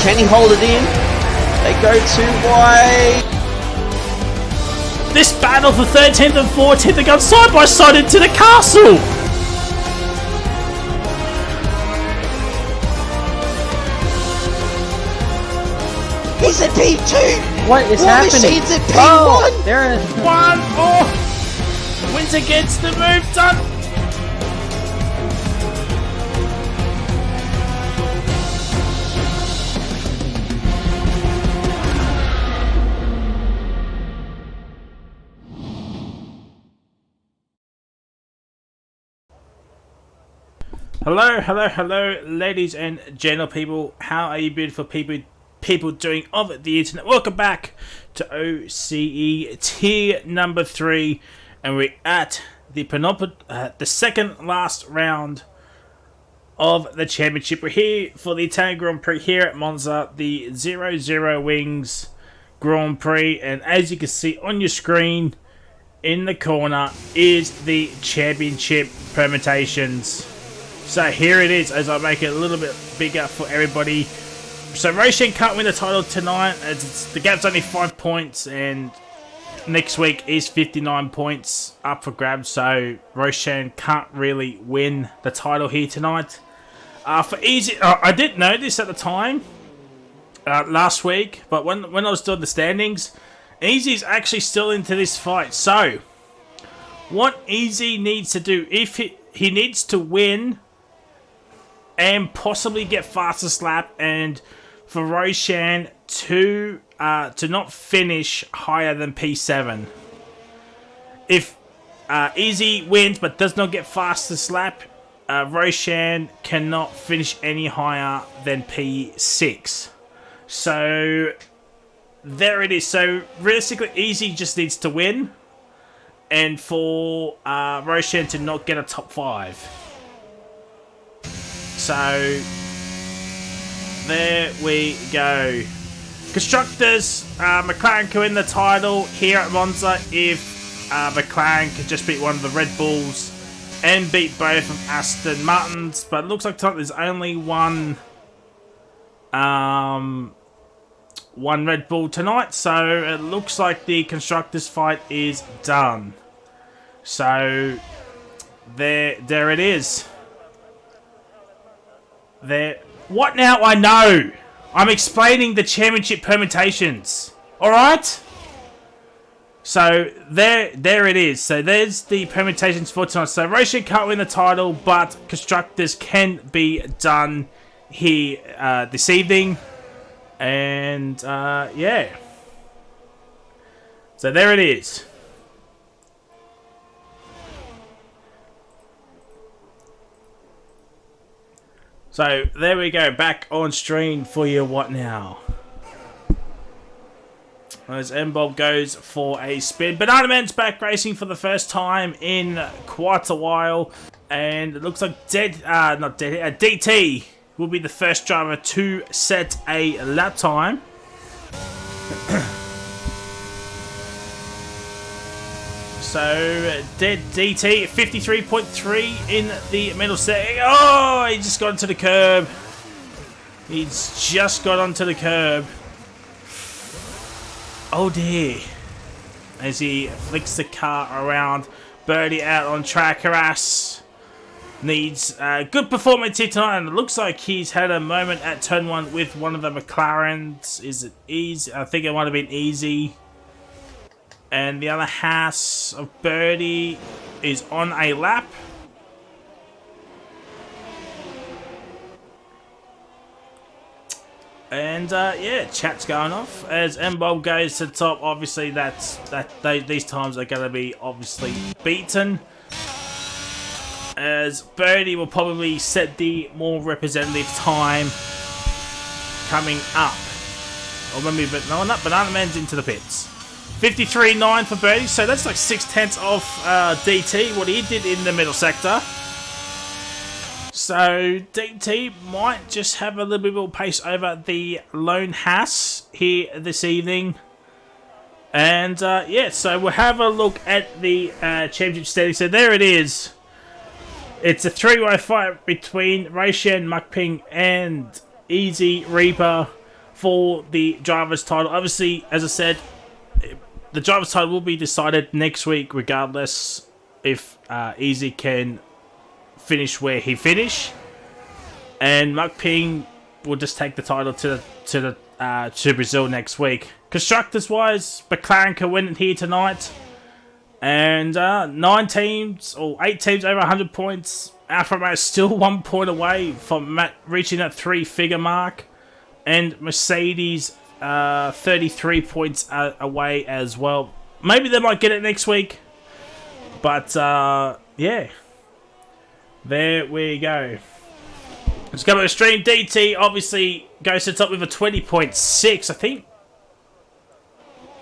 Can he hold it in? They go too wide. This battle for 13th and 14th, they go side by side into the castle. He's at P2. What is happening? Machine's at P1. Oh, there is 1. Oh, wins against the move done. Hello, ladies and gentle people. How are you beautiful people doing of the internet? Welcome back to OCE tier number 3, and we're at the second last round of the championship. We're here for the Italian Grand Prix here at Monza, the 00 Wings Grand Prix, and as you can see on your screen in the corner is the championship permutations. So here it is, as I make it a little bit bigger for everybody. So Roshan can't win the title tonight, as the gap's only 5 points, and next week is 59 points up for grabs. So Roshan can't really win the title here tonight. For Easy, I didn't know this at the time last week, but when I was doing the standings, Easy is actually still into this fight. So what Easy needs to do, if he needs to win and possibly get fastest lap, and for Roshan to not finish higher than P7. If Easy wins but does not get fastest lap, Roshan cannot finish any higher than P6. So there it is. So realistically, Easy just needs to win, and for Roshan to not get a top 5. So there we go. Constructors, McLaren can win the title here at Monza if McLaren could just beat one of the Red Bulls and beat both of Aston Martins. But it looks like there's only one Red Bull tonight, so it looks like the Constructors fight is done. So there it is. There. What now? I know. I'm explaining the championship permutations. Alright? So, there it is. So, there's the permutations for tonight. So, Roshan can't win the title, but Constructors can be done here this evening. And, yeah. So, there it is. So, there we go, back on stream for you. What now? As M-Bob goes for a spin. Banana Man's back racing for the first time in quite a while. And it looks like DT will be the first driver to set a lap time. So, DT 53.3 in the middle set. Oh, he just got onto the curb. He's just got onto the curb. Oh dear. As he flicks the car around. Birdie out on track. Harass needs good performance here tonight. And it looks like he's had a moment at turn 1 with one of the McLarens. Is it easy? I think it might have been easy. And the other Haas of Birdie is on a lap. And yeah, chat's going off as M-Bob goes to the top. Obviously, these times are going to be obviously beaten, as Birdie will probably set the more representative time coming up. Or maybe, but no, not Banana Man's into the pits. 53.9 for Birdie, so that's like 6/10 of DT, what he did in the middle sector. So DT might just have a little bit more pace over the lone Haas here this evening. And yeah, so we'll have a look at the championship standing. So there it is. It's a three-way fight between Roshan, Mukping and Easy Reaper for the driver's title. Obviously, as I said, the driver's title will be decided next week, regardless if Easy can finish where he finished, and Muck Ping will just take the title to Brazil next week. Constructors wise, McLaren can win it here tonight, and 9 teams or 8 teams over 100 points. Alfa Romeo is still 1 point away from reaching that 3-figure mark, and Mercedes 33 points away as well. Maybe they might get it next week, but yeah, there we go. Let's go to Extreme DT. Obviously goes to the top with a 20.6. I think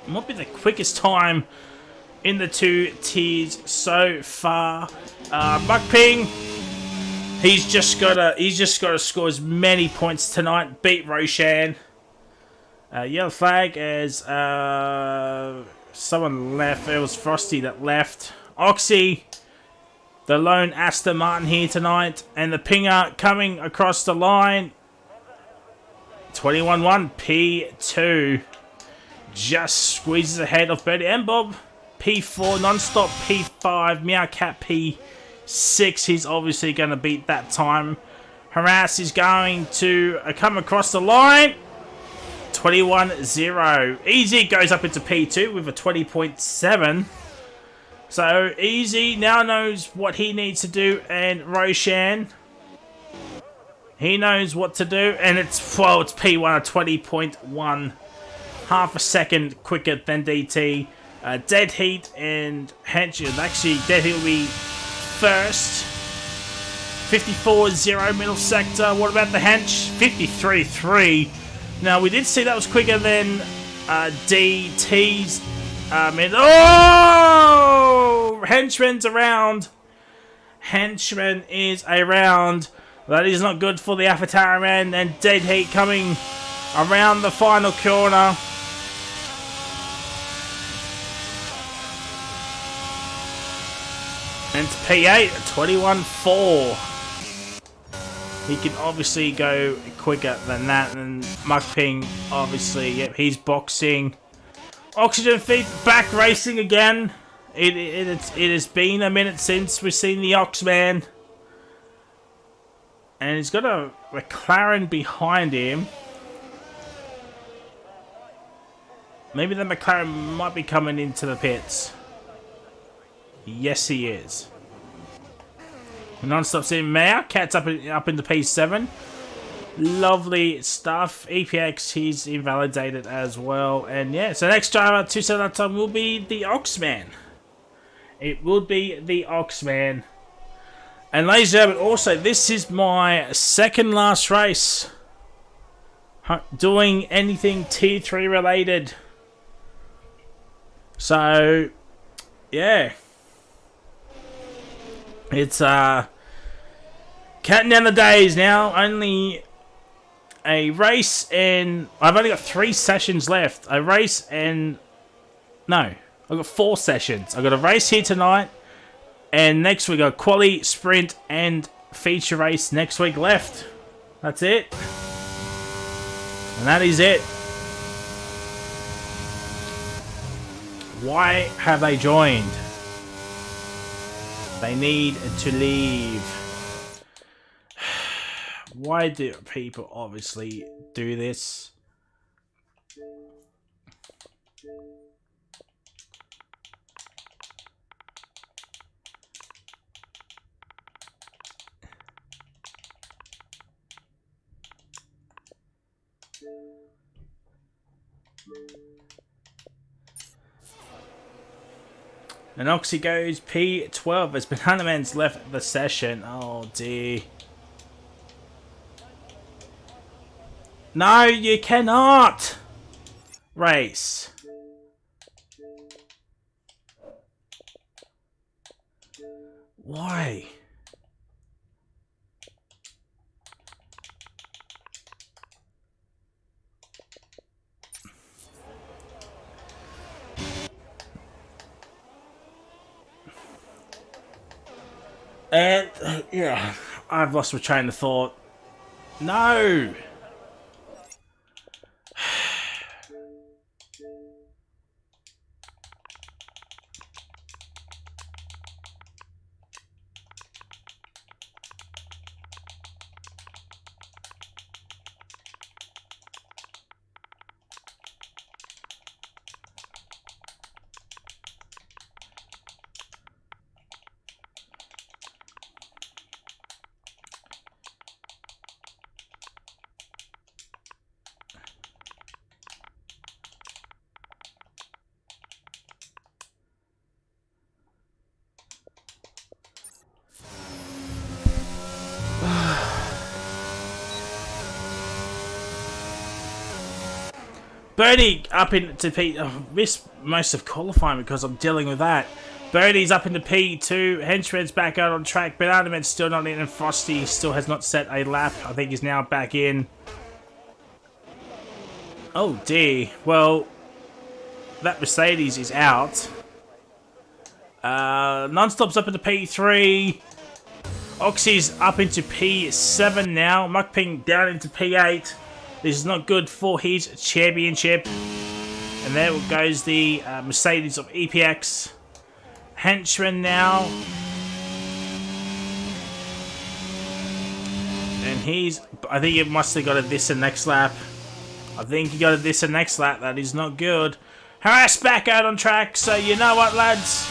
might be the quickest time in the 2 tiers so far. Muck Ping, he's just gotta score as many points tonight. Beat Roshan. Yellow flag as someone left. It was Frosty that left. Oxy, the lone Aston Martin here tonight, and the Pinger coming across the line. 21-1 P2 just squeezes ahead of Bertie and Bob. P4 non-stop, P5 Meowcat P6. He's obviously going to beat that time. Harass is going to come across the line. 21-0. Easy goes up into P2 with a 20.7. So Easy now knows what he needs to do, and Roshan, he knows what to do, and it's P1 at 20.1, half a second quicker than DT. Dead Heat and Hench, actually Dead Heat will be first. 54-0 middle sector. What about the Hench? 53-3. Now we did see that was quicker than DT's. Oh! Henchman's around. Henchman is around. That is not good for the Avatar man. And Dead Heat coming around the final corner. And it's P8, 21-4. He can obviously go quicker than that. And Muck Ping, obviously, yep, he's boxing. Oxygen Feet back racing again. It has been a minute since we've seen the Oxman. And he's got a McLaren behind him. Maybe the McLaren might be coming into the pits. Yes, he is. Non-stop's in Maya. Cat's up into P7. Lovely stuff. EPX, he's invalidated as well. And yeah, so next driver to set that time will be the Oxman. It will be the Oxman. And ladies and gentlemen, also, this is my second last race doing anything T3 related. So, yeah. It's counting down the days now. Only a race and I've only got 3 sessions left. A race and no, I've got 4 sessions. I've got a race here tonight, and next week I've got quali, sprint, and feature race next week left. That's it, and that is it. Why have they joined? They need to leave. Why do people obviously do this? And Oxy goes P12 as Banana Man's left the session. Oh dear. No, you cannot race. Why? And, yeah, I've lost my train of thought. No! Birdie up into P. Oh, missed most of qualifying because I'm dealing with that. Birdie's up into P2. Henchman's back out on track. Banana Man's still not in, and Frosty still has not set a lap. I think he's now back in. Oh dear. Well, that Mercedes is out. Non-stop's up into P3. Oxy's up into P7 now. Muckping down into P8. This is not good for his championship. And there goes the Mercedes of EPX. Henchman now. And he's... I think he must have got a this and next lap. I think he got a this and next lap. That is not good. Harass back out on track. So you know what, lads?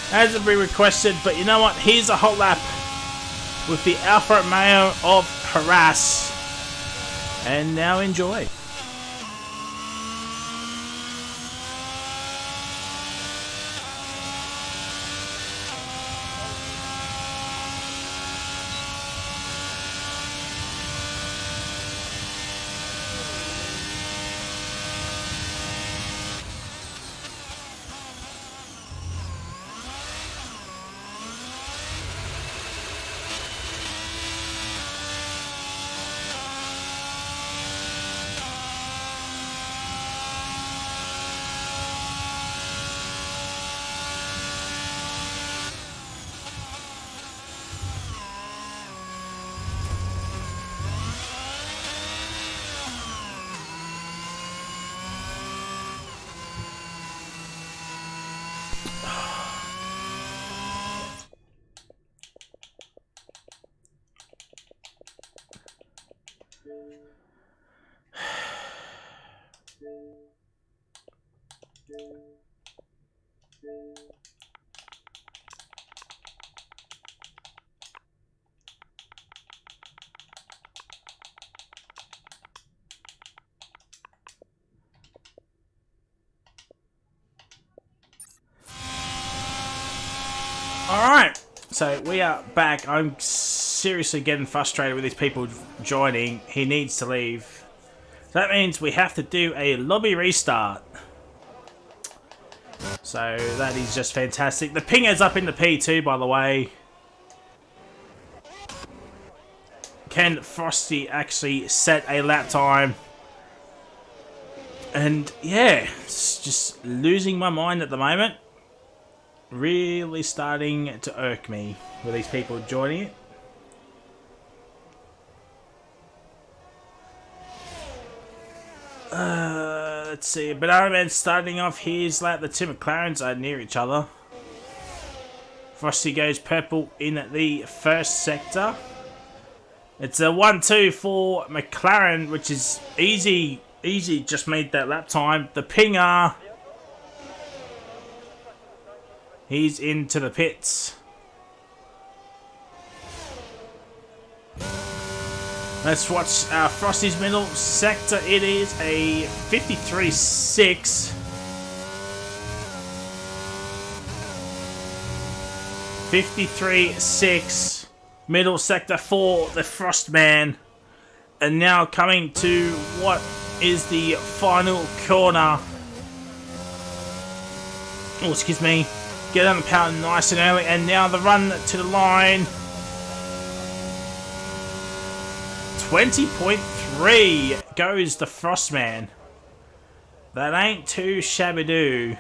Hasn't been requested, but you know what? Here's a hot lap with the Alfa Romeo of Harass. And now enjoy. Alright, so we are back. I'm seriously getting frustrated with these people joining. He needs to leave. So that means we have to do a lobby restart. So that is just fantastic. The pinger's up in the P2, by the way. Can Frosty actually set a lap time? And yeah, it's just losing my mind at the moment. Really starting to irk me with these people joining it. Let's see. Banana Man's starting off his lap. The two McLarens are near each other. Frosty goes purple in the first sector. It's a 1-2 for McLaren, which is easy. Easy, just made that lap time. The pinger... He's into the pits. Let's watch Frosty's middle sector. It is a 53.6. 53.6 middle sector for the Frostman. And now coming to what is the final corner. Oh, excuse me. Get on the power nice and early, and now the run to the line. 20.3 goes the Frostman. That ain't too shabby-doo.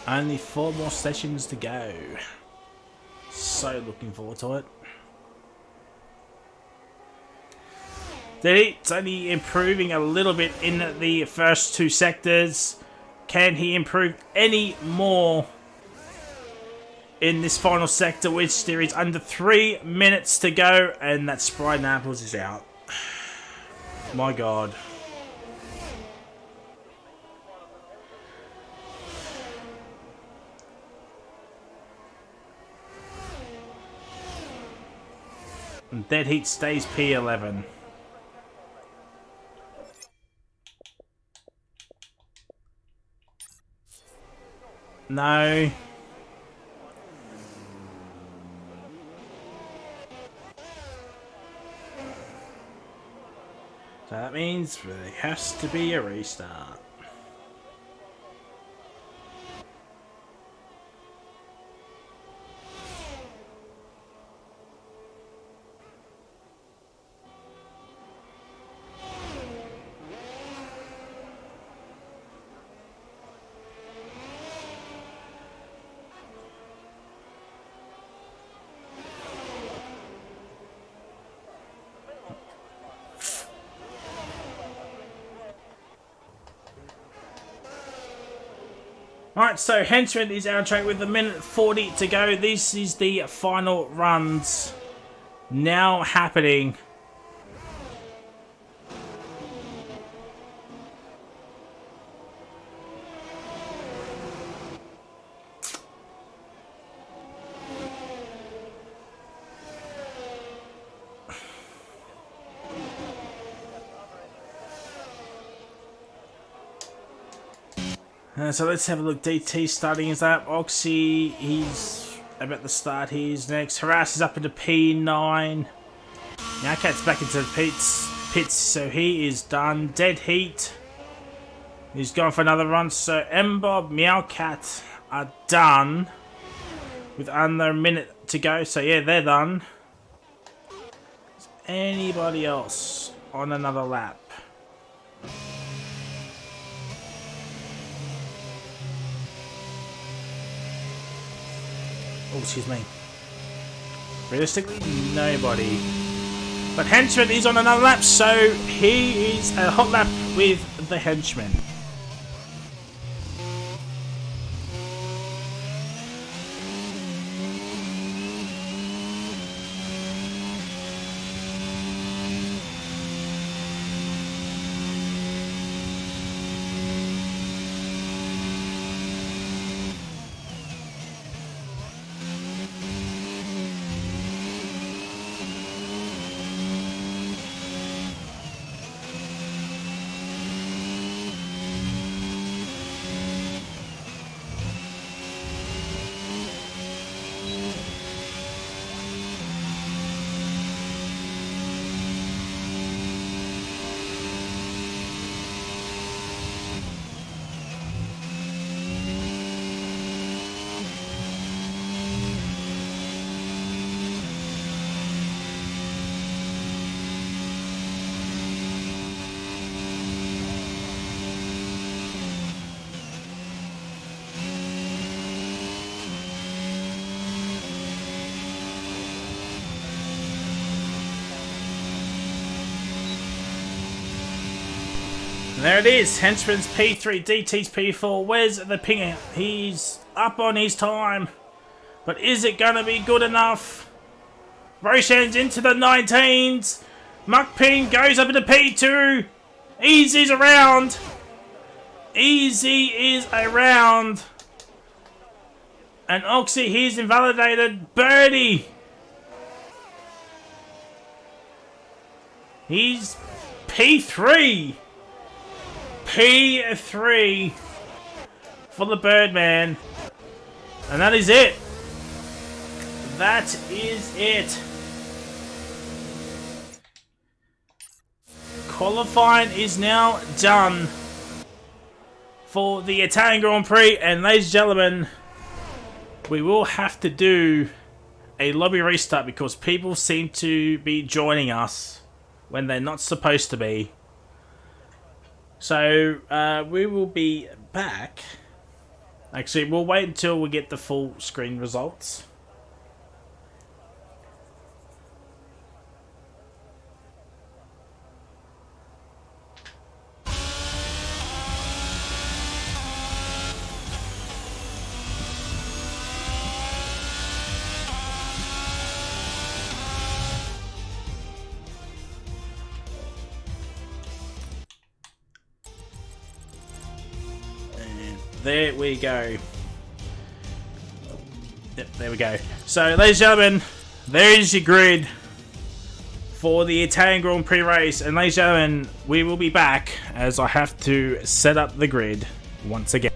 Only 4 more sessions to go. So looking forward to it. It's only improving a little bit in the first 2 sectors. Can he improve any more in this final sector, which there is under 3 minutes to go, and that Sprite Apples is out. My God. And Dead Heat stays P11. No. So that means there has to be a restart. Alright, so Henchman is out on track with a minute 40 to go. This is the final runs now happening. So let's have a look. DT starting his lap. Oxy, he's about to start his next. Harass is up into P9. Now Cat's back into the pits, so he is done. Dead Heat, he's going for another run. So Mbob, Meowcat are done with under a minute to go. So yeah, they're done. Is anybody else on another lap? Oh, excuse me. Realistically, nobody. But Henchman is on another lap, so he is a hot lap with the Henchman. There it is, Henchman's P3, DT's P4. Where's the pinger? He's up on his time. But is it going to be good enough? Roshan's into the 19s. Muckping goes up into P2. Easy's around. Easy is around. And Oxy, he's invalidated. Birdie. He's P3. P3 for the Birdman. And that is it. That is it. Qualifying is now done for the Italian Grand Prix. And ladies and gentlemen, we will have to do a lobby restart because people seem to be joining us when they're not supposed to be. So, we will be back. Actually, we'll wait until we get the full screen results. There we go. Yep, there we go. So, ladies and gentlemen, there is your grid. for the Italian Grand Prix race. And ladies and gentlemen, we will be back as I have to set up the grid once again.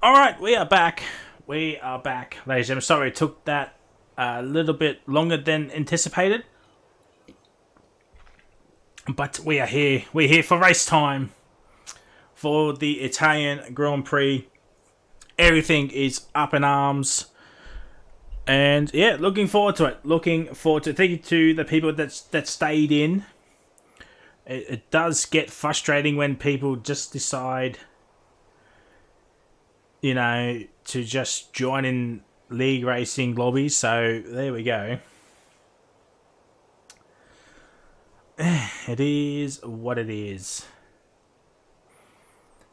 Alright, we are back. We are back, ladies and gentlemen. Sorry it took that a little bit longer than anticipated. But we are here. We're here for race time. For the Italian Grand Prix. Everything is up in arms. And yeah, looking forward to it. Looking forward to it. Thank you to the people that stayed in. It does get frustrating when people just decide, you know, to just join in league racing lobbies. So there we go. It is what it is.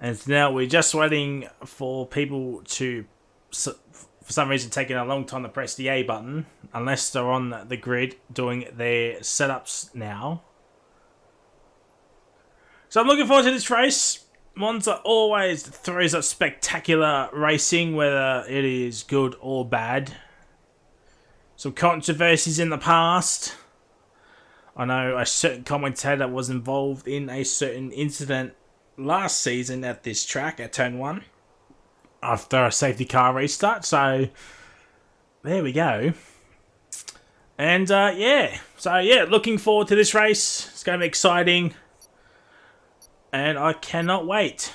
And now we're just waiting for people to, for some reason, taking a long time to press the A button, unless they're on the grid doing their setups now. So I'm looking forward to this race. Monza always throws up spectacular racing, whether it is good or bad. Some controversies in the past. I know a certain commentator was involved in a certain incident last season at this track at Turn 1 after a safety car restart. So there we go. And yeah. So yeah, looking forward to this race. It's going to be exciting. And I cannot wait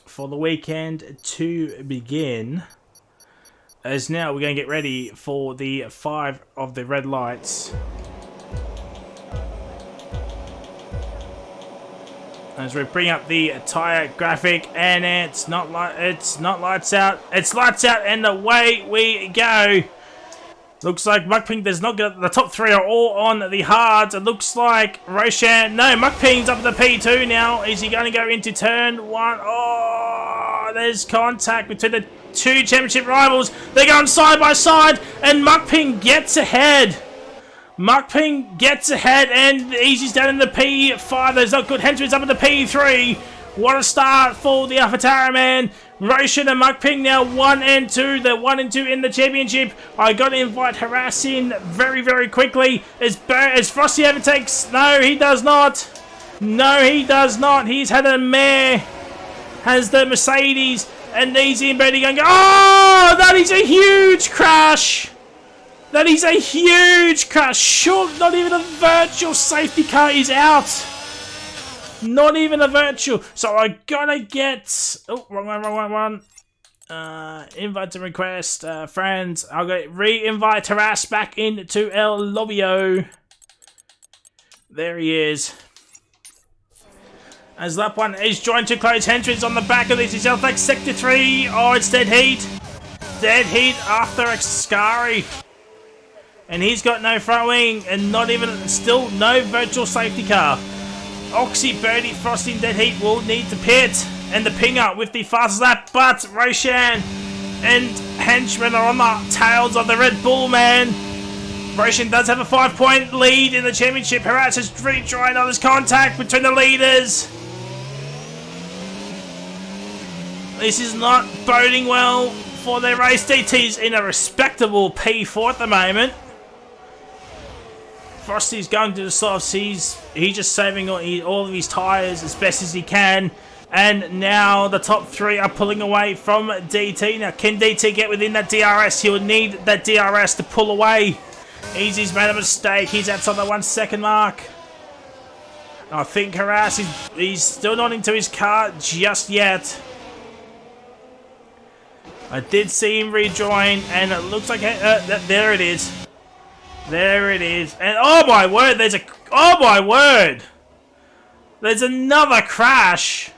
for the weekend to begin. As now we're going to get ready for the 5 of the red lights. As we bring up the tyre graphic, and it's not lights out. It's lights out, and away we go. Looks like Muckping does not get the top 3 are all on the hards. It looks like Roshan. No, Muckping's up to the P2 now. Is he going to go into turn 1? Oh, there's contact between the 2 championship rivals. They're going side by side, and Muckping gets ahead. Muckping gets ahead, and Easy's down in the P5. There's not good. Henchman's up in the P3. What a start for the AlphaTauri man. Roshan and Muckping now 1 and 2. They're 1 and 2 in the championship. I got to invite Harass in very, very quickly. As Frosty overtakes. No, he does not. No, he does not. He's had a mare. Has the Mercedes. And Easy and Birdie going, oh, that is a huge crash. That is a huge crash. Sure, not even a virtual safety car is out. Not even a virtual. So I gotta get... Oh, wrong one. Invite to request. Friends. I'll go re-invite Harass back into El Lobio. There he is. As lap 1 is joined to close. Henchman's on the back of this. He's out like sector 3. Oh, it's dead heat. Dead heat after Excari. And he's got no front wing. And not even... Still no virtual safety car. Oxy, Birdie, Frosty, and Dead Heat will need to pit. And the pinger with the fastest lap. But Roshan and Henchman are on the tails of the Red Bull man. Roshan does have a 5-point lead in the championship. Harass has rejoined on his contact between the leaders. This is not boding well for their race. DT's in a respectable P4 at the moment. Frosty's going to the softs. He's just saving all of his tyres as best as he can. And now the top 3 are pulling away from DT. Now, can DT get within that DRS? He'll need that DRS to pull away. Easy's made a mistake. He's outside the 1 second mark. I think Harass, he's still not into his car just yet. I did see him rejoin, and it looks like... there it is. There it is. And oh my word, oh my word! There's another crash!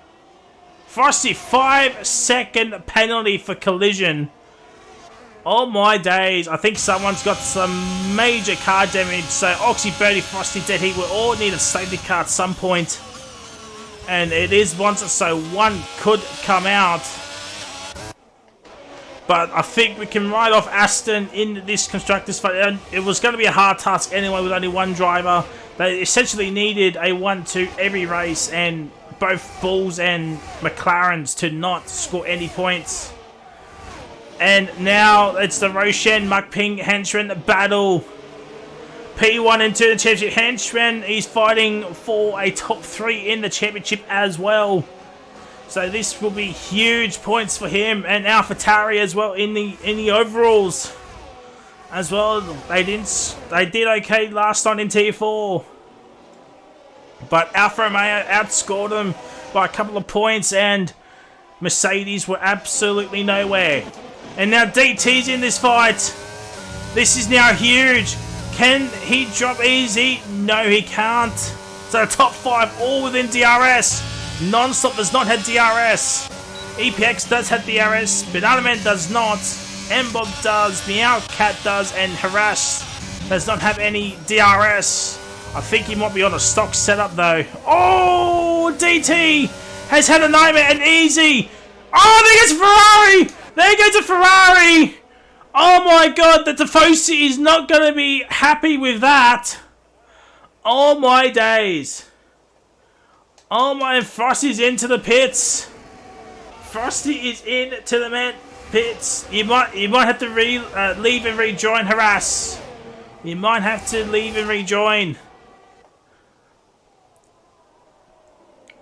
Frosty, 5-second penalty for collision. Oh my days. I think someone's got some major car damage. So Oxy, Birdie, Frosty, Dead Heat will all need a safety car at some point. And it is Monza, so one could come out. But I think we can write off Aston in this Constructors fight. It was going to be a hard task anyway with only one driver. They essentially needed a 1-2 every race, and both Bulls and McLarens to not score any points. And now it's the Roshan, Muckping, Henchman battle. P1 and 2 in the championship. Henchman, he's fighting for a top 3 in the championship as well. So this will be huge points for him and AlphaTauri as well in the overalls as well. They did okay last night in T4, but Alfa Romeo outscored them by a couple of points, and Mercedes were absolutely nowhere. And now DT's in this fight. This is now huge. Can he drop easy? No, he can't. So top 5 all within DRS. Non-Stop does not have DRS. EPX does have DRS. Banana Man does not. Mbob does. Meowcat does. And Harass does not have any DRS. I think he might be on a stock setup though. Oh, DT has had a nightmare and easy. Oh, there goes Ferrari. There goes a Ferrari. Oh my god, the Tifosi is not going to be happy with that. Oh my days. Oh my, Frosty's into the pits. Frosty is into the pits. You might have to leave and rejoin Harass. You might have to leave and rejoin.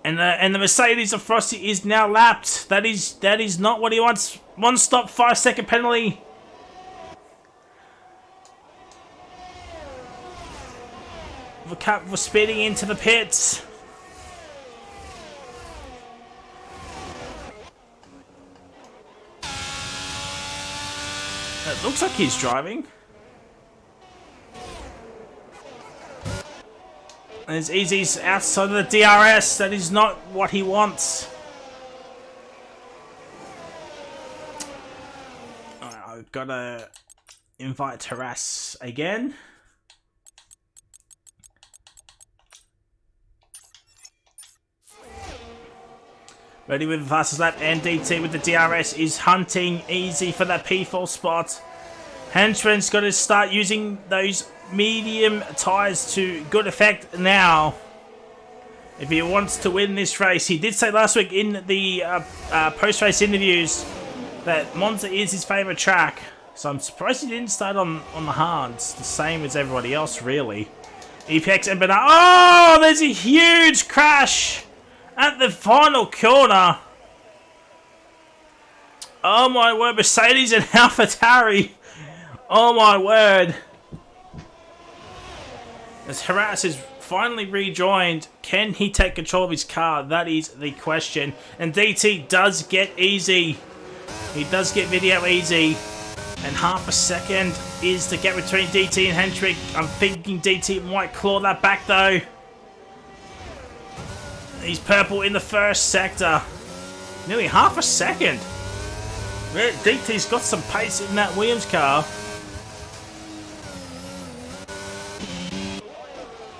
And the Mercedes of Frosty is now lapped. That is not what he wants. 1 stop, 5-second penalty. The Cap was speeding into the pits. It looks like he's driving. And it's Easy's outside of the DRS. That is not what he wants. Alright, I've got to invite Harass again. Ready with the fastest lap, and DT with the DRS is hunting Easy for that P4 spot. Henchman's got to start using those medium tyres to good effect now if he wants to win this race. He did say last week in the post-race interviews that Monza is his favourite track, so I'm surprised he didn't start on the hards, the same as everybody else really. EPX and Banana. Oh, there's a huge crash at the final corner. Oh my word, Mercedes and AlphaTauri. Oh my word. As Harass is finally rejoined, can he take control of his car? That is the question. And DT does get Easy. He does get Video Easy. And half a second is the gap between DT and Hendrick. I'm thinking DT might claw that back though. He's purple in the first sector. Nearly half a second. DT's got some pace in that Williams car.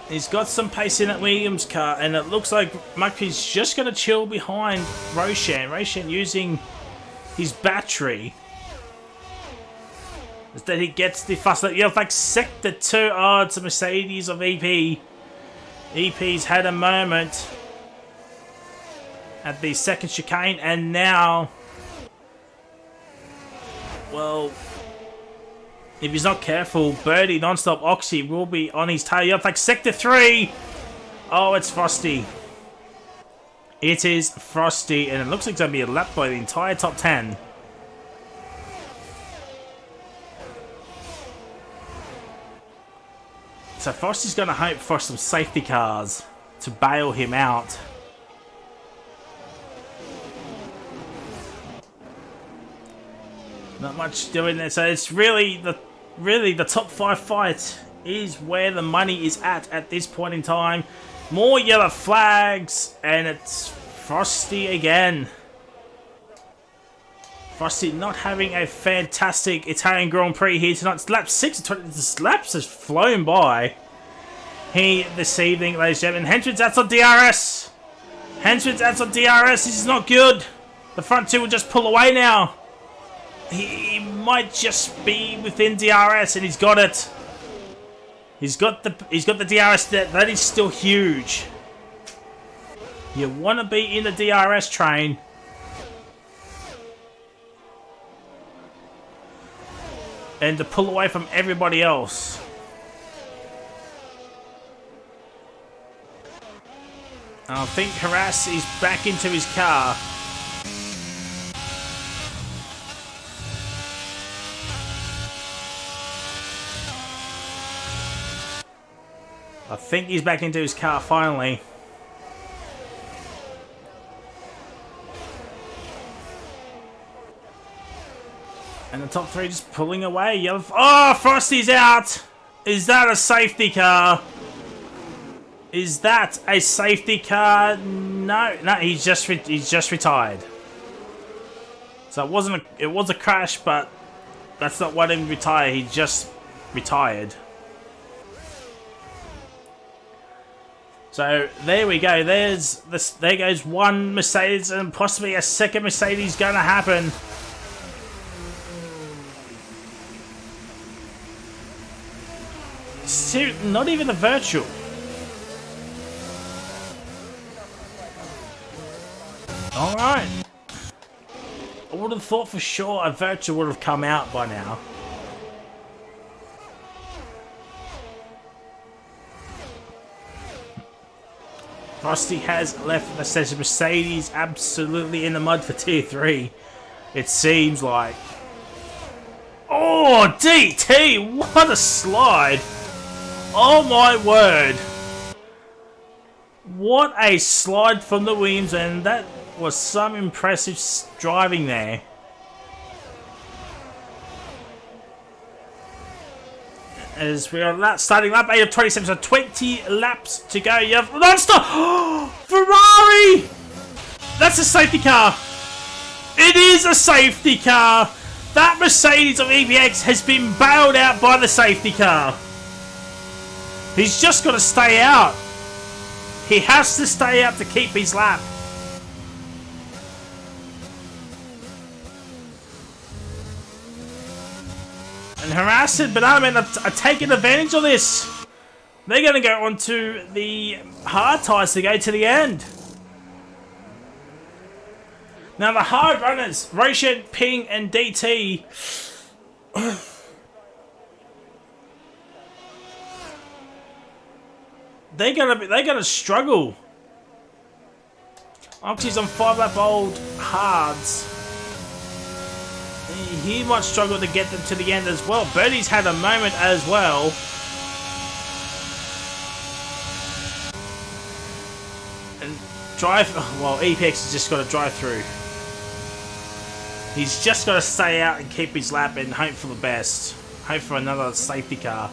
He's got some pace in that Williams car, and it looks like Mugpy's just going to chill behind Roshan. Roshan using his battery. Instead he gets the fast lap. Yeah, like sector 2. Oh, it's a Mercedes of EP. EP's had a moment at the second chicane, and now, well, if he's not careful, Birdie, Non-Stop, Oxy will be on his tail. Up like sector 3. Oh, it's Frosty. It is Frosty, and it looks like it's going to be a lap by the entire top 10. So Frosty's going to hope for some safety cars to bail him out. Not much doing there, so it's really the top 5 fight is where the money is at this point in time. More yellow flags, and it's Frosty again. Frosty not having a fantastic Italian Grand Prix here tonight. It's lap 6 of 20. This laps has flown by here this evening, ladies and gentlemen. Henchman's out on DRS. Henchman's out on DRS. This is not good. The front two will just pull away now. He might just be within DRS, and he's got it. He's got the DRS. That is still huge. You want to be in the DRS train. And to pull away from everybody else. I think Harass is back into his car. I think he's back into his car finally. And the top three just pulling away. Yellow. Oh, Frosty's out. Is that a safety car? Is that a safety car? No, he's just retired. So it was a crash, but that's not what him retire. He just retired. So there we go. There goes one Mercedes, and possibly a second Mercedes gonna happen. Not even a virtual. Alright. I would have thought for sure a virtual would have come out by now. Frosty has left the stage of Mercedes absolutely in the mud for tier 3. It seems like. Oh, DT! What a slide! Oh my word! What a slide from the Williams, and that was some impressive driving there. As we are starting lap 8 of 27, so 20 laps to go. You have non-stop! Ferrari! That's a safety car. It is a safety car. That Mercedes of EPX has been bailed out by the safety car. He's just got to stay out. He has to stay out to keep his lap. And harassed Banana Man are taking advantage of this. They're going to go onto the hard tyres to go to the end. Now the hard runners, Roshan, Ping, and DT. They're gonna struggle. Oxy's on 5-lap old hards. He might struggle to get them to the end as well. Birdie's had a moment as well. And drive. Well, EPX has just got to drive through. He's just got to stay out and keep his lap and hope for the best. Hope for another safety car.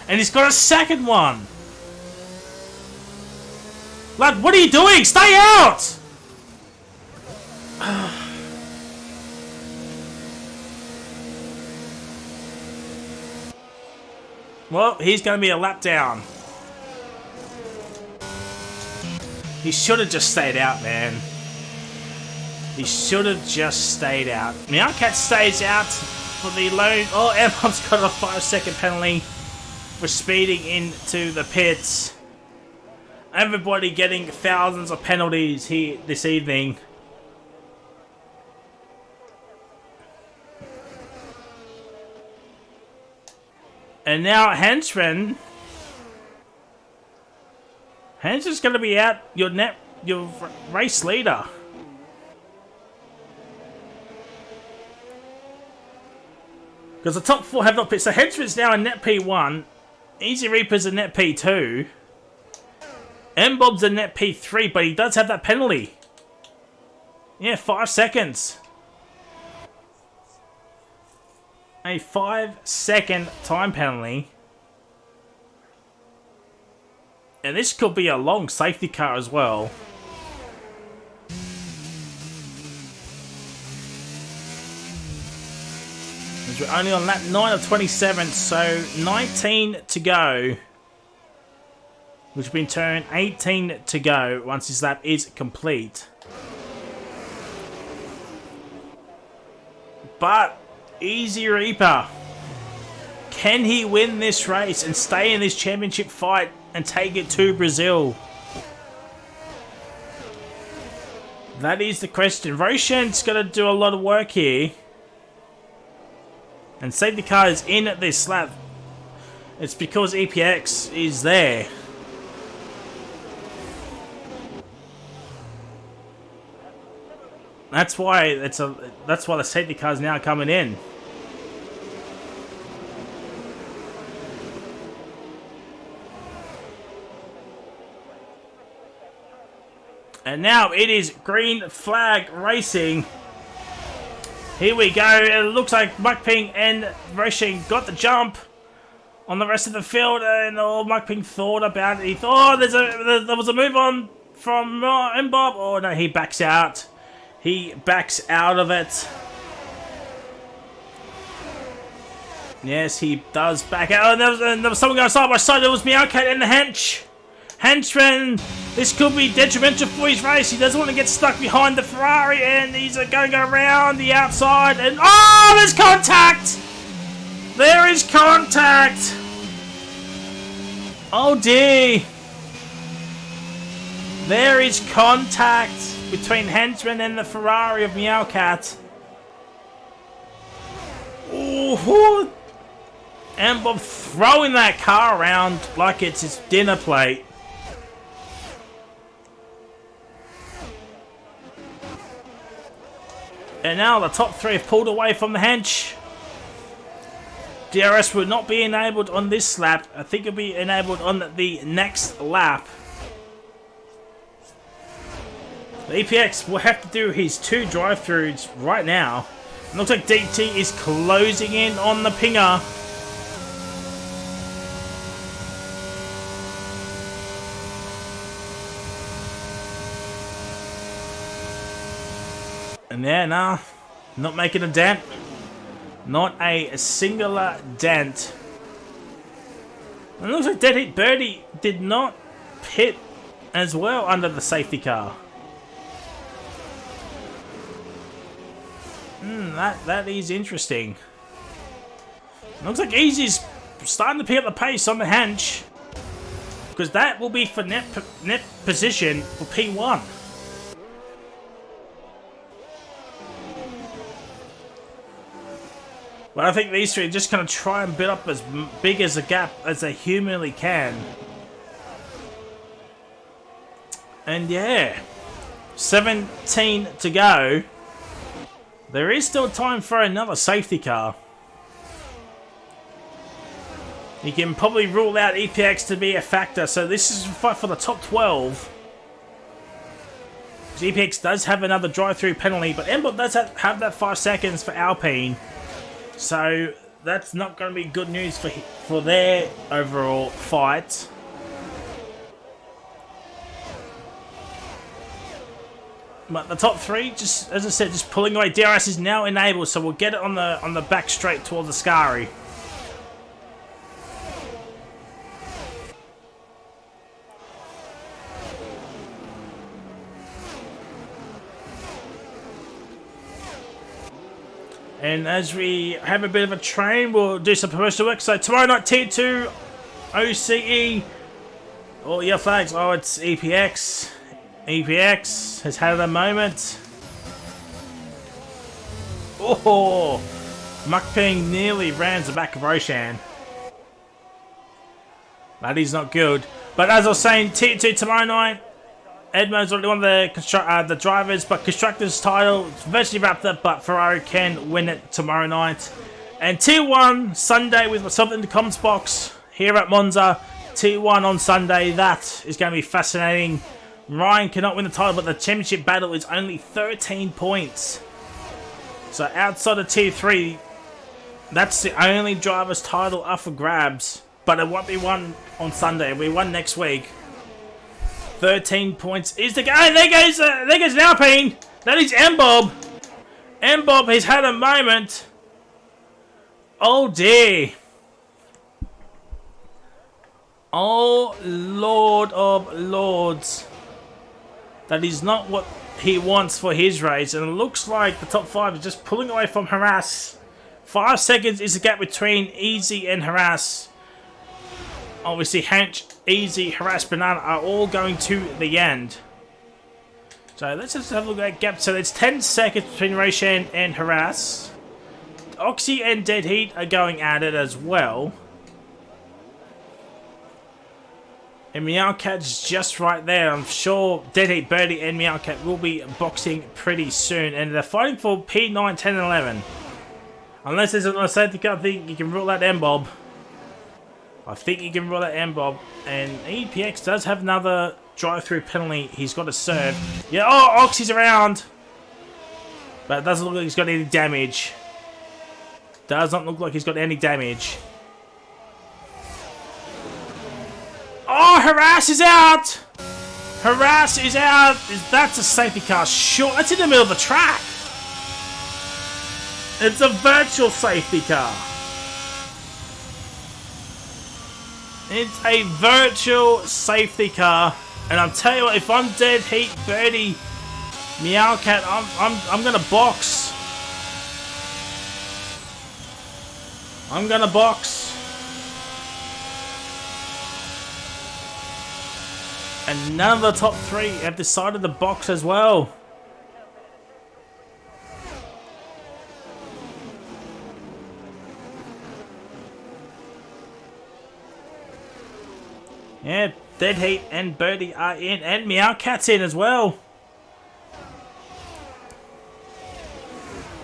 And he's got a second one. Lad, what are you doing? Stay out! Well, he's going to be a lap down. He should have just stayed out, man. He should have just stayed out. Meowcat stays out for the low. Oh, M-Bob's got a 5-second penalty for speeding into the pits. Everybody getting thousands of penalties here this evening. And now Henchman. Henchman's going to be out your race leader. Because the top 4 have not picked. So Henchman's now a net P1. Easy Reaper's a net P2. M-Bob's a net P3, but he does have that penalty. Yeah, 5 seconds. A 5-second time penalty. And this could be a long safety car as well. As we're only on lap 9 of 27, so 19 to go. Which will be in turn 18 to go once this lap is complete. But Easy Reaper, can he win this race and stay in this championship fight and take it to Brazil? That is the question. Roshan's going to do a lot of work here. And safety car is in this lap. It's because EPX is there. That's why the safety car is now coming in. And now it is green flag racing. Here we go. It looks like Mukping and Roshan got the jump on the rest of the field, and all Mukping thought about it. He thought, there was a move on from Mbob. Oh no, he backs out. He backs out of it. Yes, he does back out. Oh, there was someone going side by side. There was Meowcat and the henchman. This could be detrimental for his race. He doesn't want to get stuck behind the Ferrari, and he's going around the outside. And oh, there's contact! There is contact! Oh dear! There is contact between henchman and the Ferrari of Meowcat. Ooh! And Bob throwing that car around like it's his dinner plate. And now the top three have pulled away from the hench. DRS will not be enabled on this lap. I think it'll be enabled on the next lap. The EPX will have to do his 2 drive-throughs right now. It looks like DT is closing in on the pinger. And yeah, nah, not making a dent. Not a singular dent. And it looks like Dead Heat Birdie did not pit as well under the safety car. That is interesting. It looks like Easy's starting to pick up the pace on the hench. Because that will be for net position for P1. But I think these three are just going to try and build up as big as a gap as they humanly can. And yeah, 17 to go. There is still time for another safety car. You can probably rule out EPX to be a factor. So this is a fight for the top 12. EPX does have another drive-through penalty, but Embot does have that 5 seconds for Alpine. So that's not going to be good news for their overall fight. But the top 3, just as I said, just pulling away. DRS is now enabled, so we'll get it on the back straight towards the Scari. And as we have a bit of a train, we'll do some promotional work. So tomorrow night, T2, OCE, all your flags. Oh, it's EPX. EPX has had a moment. Oh, Mukping nearly ran the back of Roshan. That is not good. But as I was saying, T2 tomorrow night. Edmo's already won the drivers, but constructors title is virtually wrapped up, but Ferrari can win it tomorrow night. And T1 Sunday with myself in the comments box here at Monza. T1 on Sunday, that is going to be fascinating. Ryan cannot win the title, but the championship battle is only 13 points. So outside of T3, that's the only driver's title up for grabs. But it won't be won on Sunday, it'll be won next week. 13 points is the guy. There goes an Alpine. That is Mbob. Mbob has had a moment. Oh dear. Oh Lord of Lords. That is not what he wants for his race. And it looks like the top 5 is just pulling away from Harass. 5 seconds is the gap between Easy and Harass. Obviously, Hench, Easy, Harass, Banana are all going to the end. So let's just have a look at that gap. So there's 10 seconds between Roshan and Harass. Oxy and Dead Heat are going at it as well. And Meowcat's just right there. I'm sure Dead Heat, Birdie and Meowcat will be boxing pretty soon. And they're fighting for P9, 10 and 11. Unless there's a safety car, I think you can rule out Mbob. I think you can rule out Mbob. And EPX does have another drive-through penalty he's got to serve. Yeah, oh, Oxy's around. But it doesn't look like he's got any damage. Does not look like he's got any damage. Oh, Harass is out! Harass is out! That's a safety car. Sure, that's in the middle of the track. It's a virtual safety car. It's a virtual safety car. And I'll tell you what, if I'm Dead Heat, Birdie, Meowcat, I'm gonna box. I'm gonna box. And none of the top three have decided to box as well. Yeah, Dead Heat and Birdie are in, and Meowcat's in as well.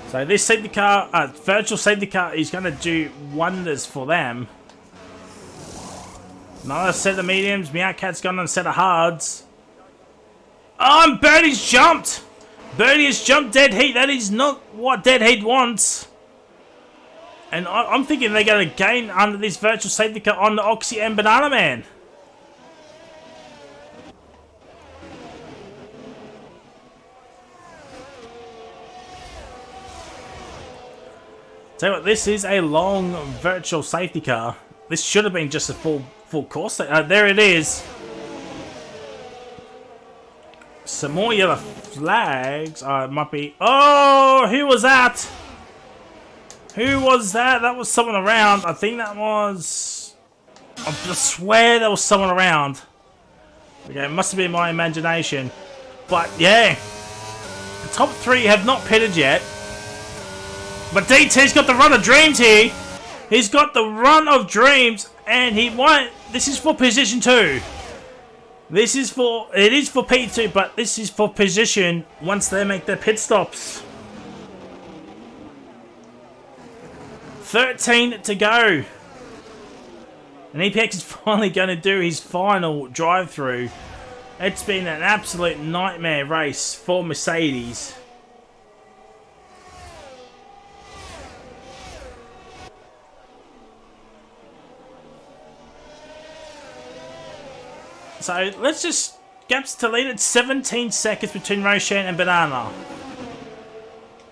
So this safety car, virtual safety car, is going to do wonders for them. Another set of mediums. Meowcat's got on a set of hards. Oh, and Birdie's jumped. Birdie has jumped Dead Heat. That is not what Dead Heat wants. And I'm thinking they're going to gain under this virtual safety car on the Oxy and Banana Man. Tell you what, this is a long virtual safety car. This should have been just a full course. There it is. Some more yellow flags. It might be. Oh, who was that? Who was that? That was someone around. I think that was. I swear there was someone around. Okay, it must have been my imagination. But yeah, the top three have not pitted yet. But DT's got the run of dreams here. He's got the run of dreams, and he won. This is for position 2. It is for P2, but this is for position once they make their pit stops. 13 to go. And EPX is finally going to do his final drive-through. It's been an absolute nightmare race for Mercedes. So let's just gaps to lead at 17 seconds between Roshan and Banana.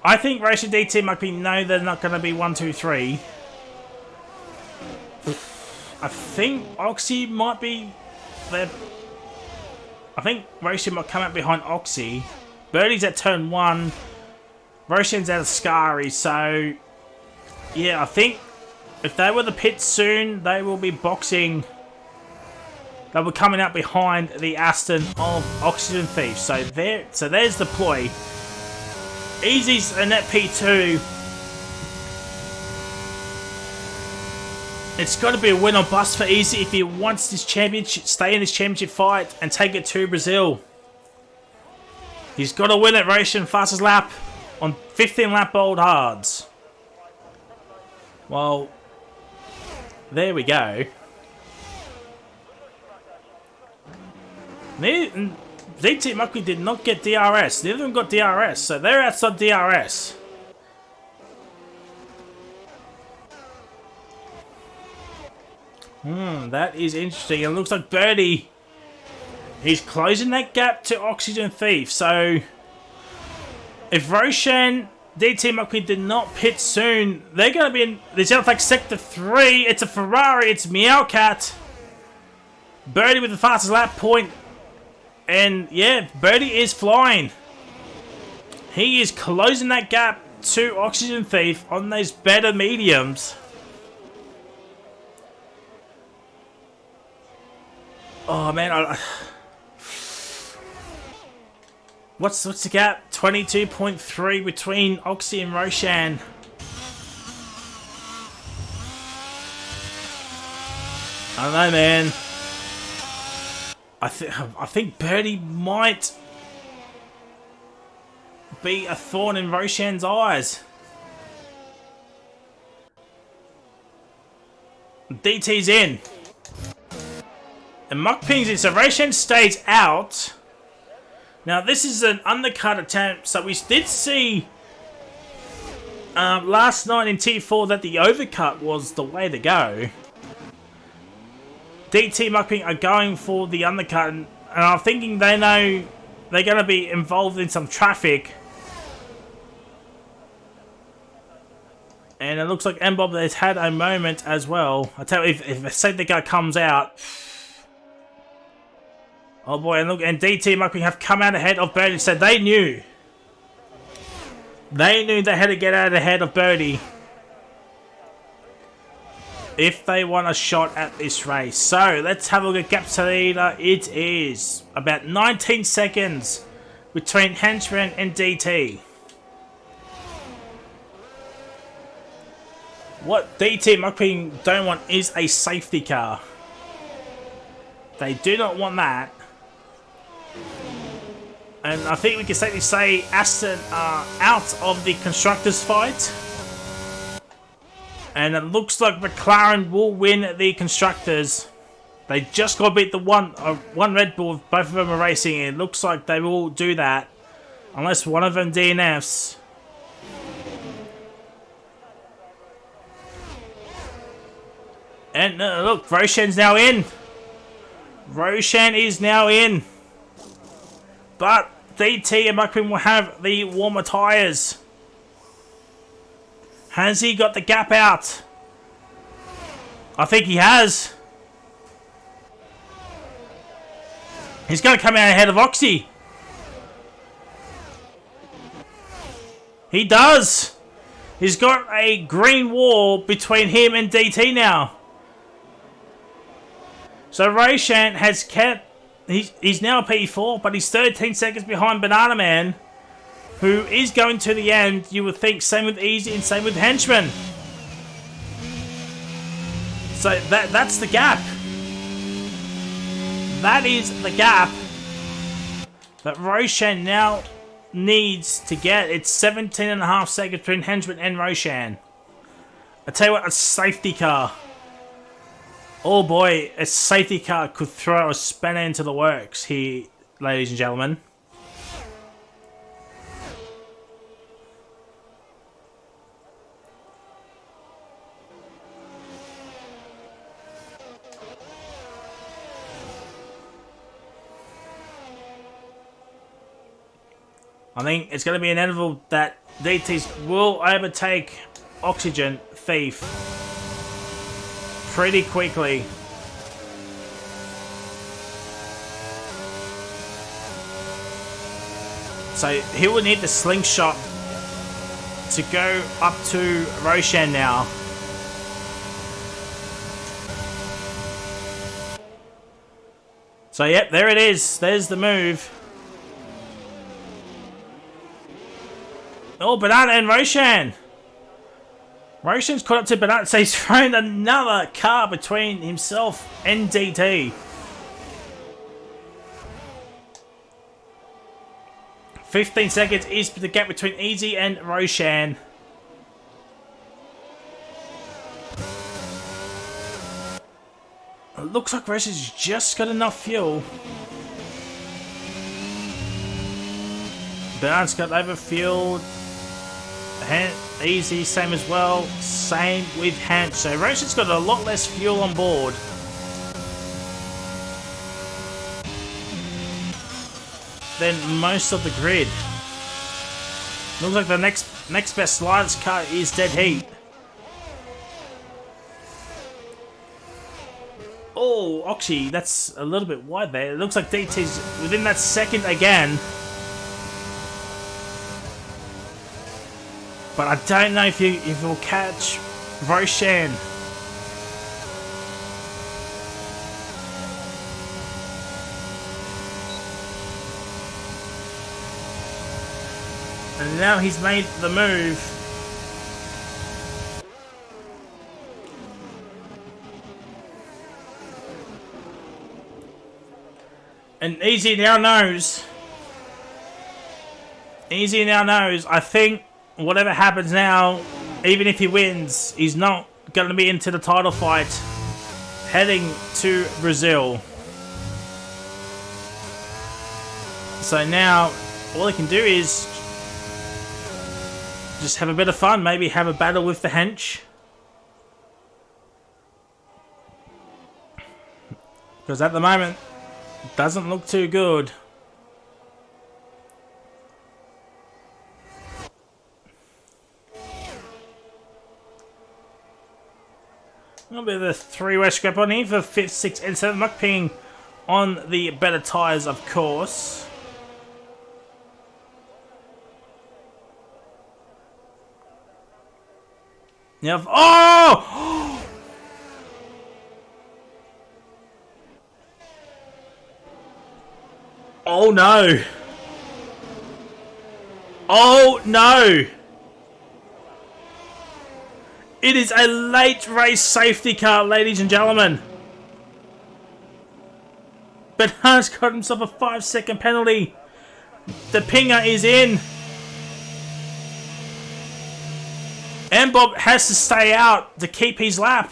I think Roshan DT might be no, they're not going to be 1, 2, 3. I think Oxy might be there. I think Roshan might come out behind Oxy. Birdie's at turn 1. Roshan's out of Scary, so yeah, I think if they were the pit soon, they will be boxing. They'll be coming out behind the Aston of Oxygen Thief. So there's the ploy. Easy's a net P2. It's got to be a win or bust for Easy if he wants this championship, stay in this championship fight and take it to Brazil. He's got to win at Racing fastest lap on 15 lap old hards. Well, there we go. DT Mucky did not get DRS. Neither of them got DRS, so they're outside DRS. That is interesting. It looks like Birdie, he's closing that gap to Oxygen Thief. So if Roshan, DT Mucky did not pit soon, they're going to be in the Yellow Flag Sector 3. It's a Ferrari. It's Meowcat. Birdie with the fastest lap point. And yeah, Birdie is flying. He is closing that gap to Oxygen Thief on those better mediums. Oh man, what's the gap? 22.3 between Oxy and Roshan. I don't know, man. I think Birdie might be a thorn in Roshan's eyes. DT's in. And Mukping's in, so Roshan stays out. Now this is an undercut attempt, so we did see last night in T4 that the overcut was the way to go. DT Mukping are going for the undercut, and I'm thinking they know they're going to be involved in some traffic. And it looks like M-Bob has had a moment as well. I tell you, if a safety car comes out... Oh boy, and look, and DT Mukping have come out ahead of Birdie, so they knew. They knew they had to get out ahead of Birdie if they want a shot at this race. So, let's have a look at gap to leader. It is about 19 seconds between Henchman and DT. What DT Mukping don't want is a safety car. They do not want that. And I think we can safely say Aston are out of the constructors fight. And it looks like McLaren will win the constructors. They just got to beat the one Red Bull. Both of them are racing. It looks like they will do that. Unless one of them DNFs. And look, Roshan's now in. Roshan is now in. But DT and Mukping will have the warmer tyres. Has he got the gap out? I think he has. He's going to come out ahead of Oxy. He does. He's got a green wall between him and DT now. So Roshan has kept... He's now a P4, but he's 13 seconds behind Banana Man, who is going to the end. You would think same with Easy and same with Henchman. So that's the gap. That is the gap that Roshan now needs to get. It's 17.5 seconds between Henchman and Roshan. I tell you what, a safety car. Oh boy, a safety car could throw a spanner into the works here, ladies and gentlemen. I think it's going to be inevitable that DTs will overtake Oxygen Thief pretty quickly. So he will need the slingshot to go up to Roshan now. So yep, there it is. There's the move. Oh, Banana and Roshan. Roshan's caught up to Banana, so he's thrown another car between himself and DT. 15 seconds is the gap between Easy and Roshan. It looks like Roshan's just got enough fuel. Banana's got overfueled. Easy, same as well. Same with Hanch. So Roshan's got a lot less fuel on board. Than most of the grid. Looks like the next best slides car is Dead Heat. Oh, Oxy, that's a little bit wide there. It looks like DT's within that second again. But I don't know if you'll catch Roshan. And now he's made the move. And Easy now knows. Easy now knows. I think whatever happens now, even if he wins, he's not going to be into the title fight heading to Brazil. So now, all he can do is just have a bit of fun. Maybe have a battle with the hench. Because at the moment, it doesn't look too good. A little bit of the three-way scrap on here for 5th, 6th, and 7th. Muck ping on the better tyres, of course. Now, oh! Oh no! Oh no! It is a late race safety car, ladies and gentlemen. Bernard's got himself a 5-second penalty. The pinger is in. And Bob has to stay out to keep his lap.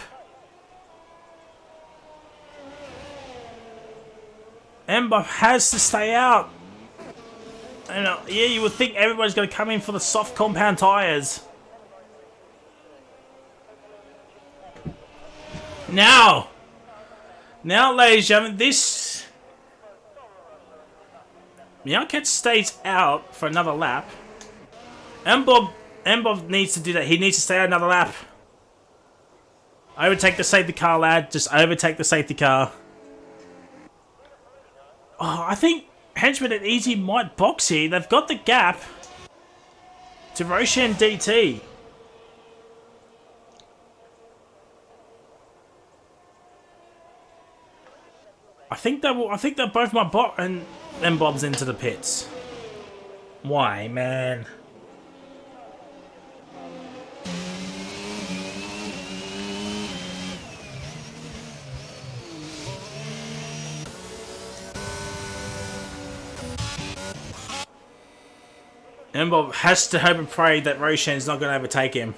And Bob has to stay out. And yeah, you would think everybody's going to come in for the soft compound tyres. Now, ladies and gentlemen, this Meowcat stays out for another lap, and Bob needs to do that. He needs to stay out another lap. Overtake the safety car, lad. Just overtake the safety car. Oh, I think Henchman and Easy might box here. They've got the gap to Roshan DT. I think they both might bot and then Bob's into the pits. Why, man? And Bob has to hope and pray that Roshan's not going to overtake him.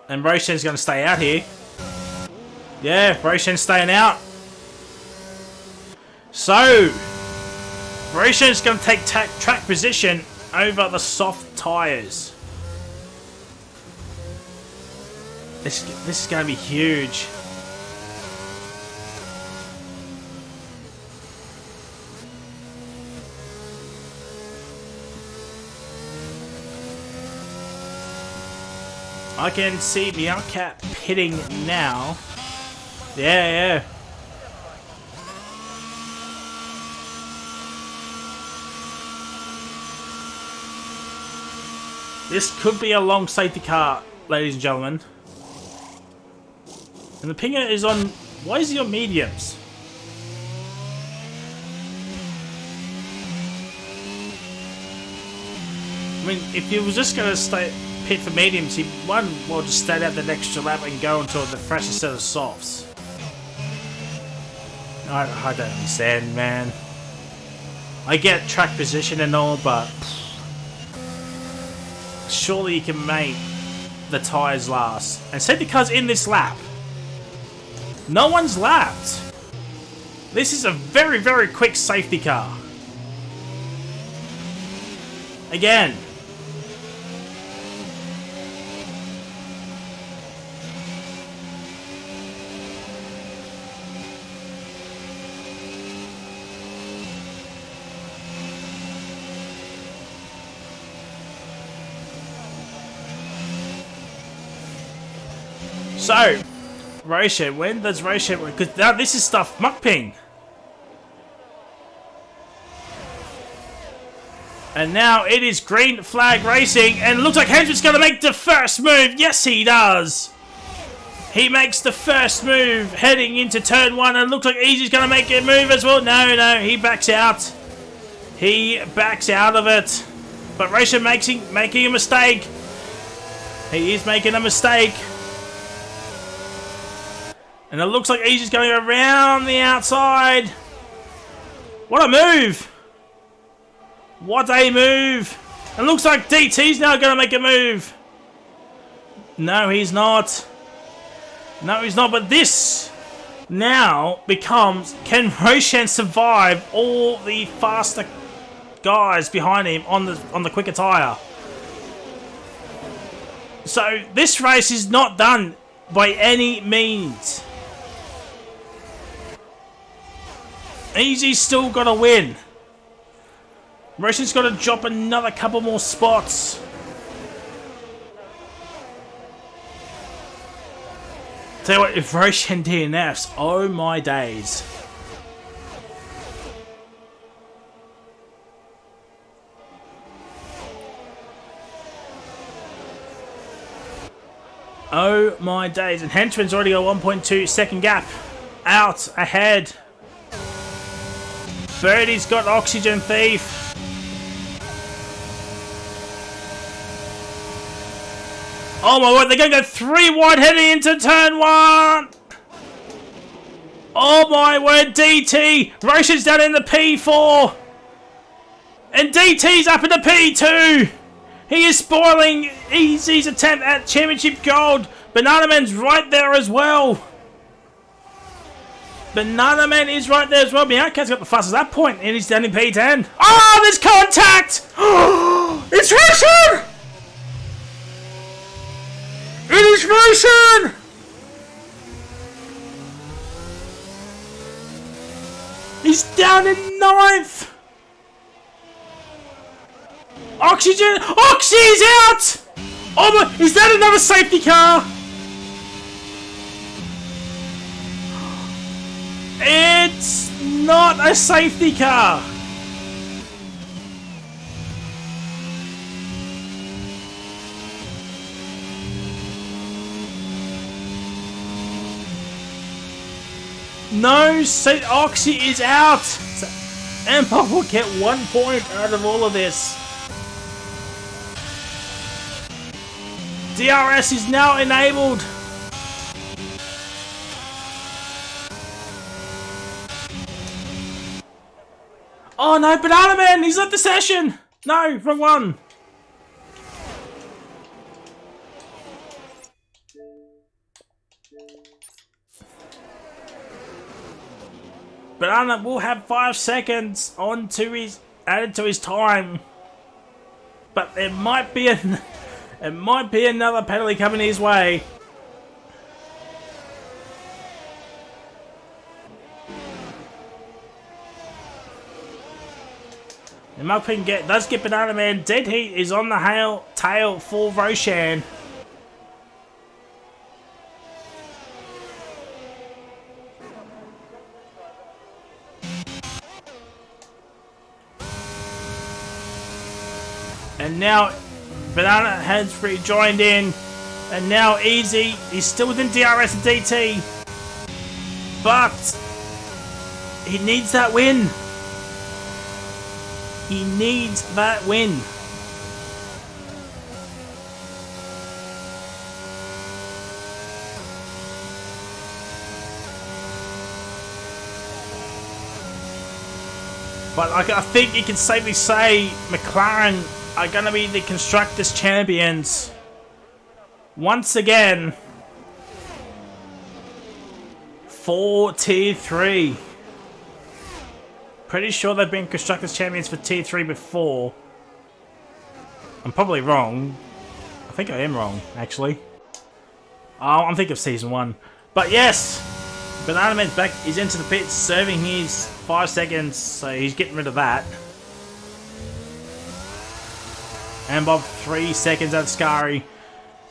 And Roshan's going to stay out here. Yeah, Roshan's staying out. So, Roshan's going to take track position over the soft tyres. This is going to be huge. I can see Meowcat pitting now. Yeah. This could be a long safety car, ladies and gentlemen. And the pinger is on... Why is he on mediums? I mean, if he was just going to pit for mediums, he will just stay out that extra lap and go into the fresher set of softs. I don't understand, man. I get track position and all, but surely you can make the tyres last. And safety car's in this lap. No one's lapped. This is a very, very quick safety car. Again. So, Roshan, when does Roshan... Because now this is stuff Muckping. And now it is green flag racing, and it looks like Hendrick's going to make the first move. Yes, he does. He makes the first move heading into turn 1, and it looks like Easy's going to make a move as well. No, he backs out. He backs out of it. But Roshan making a mistake. He is making a mistake. And it looks like Easy's going around the outside. What a move! What a move! It looks like DT's now going to make a move. No, he's not. No, he's not. But this now becomes, can Roshan survive all the faster guys behind him on the quicker tyre? So this race is not done by any means. Easy's still got to win. Roshan's got to drop another couple more spots. Tell you what, if Roshan DNFs, oh my days. Oh my days. And Henchman's already got 1.2 second gap out ahead. Birdie's got Oxygen Thief. Oh my word, they're going to go 3 wide heading into turn 1. Oh my word, DT. Roshan's down in the P4. And DT's up in the P2. He is spoiling Easy's attempt at Championship Gold. Banana Man's right there as well. Banana Man is right there as well. Bianca's got the fastest at that point, and he's down in P10. Oh, there's contact! It's Roshan! It is Roshan! He's down in 9th! Oxygen! Oxy's out! Oh my, is that another safety car? It's not a safety car. No, Oxy is out. So Emma will get 1 point out of all of this. DRS is now enabled. Oh no, Banana Man! He's left the session! No, wrong one. Banana will have 5 seconds onto his added to his time, but there might be another penalty coming his way. The Muppin does get Banana Man. Dead Heat is on the tail for Roshan. And now Banana has rejoined in. And now Easy, he's still within DRS and DT. But he needs that win. He needs that win. But I think you can safely say McLaren are going to be the Constructors' Champions. Once again. For Tier 3. Pretty sure they've been Constructors' Champions for Tier 3 before. I'm probably wrong. I think I am wrong, actually. Oh, I'm thinking of Season 1. But yes! Banana Man's back. He's into the pits, serving his 5 seconds, so he's getting rid of that. And Bob 3 seconds at Scary.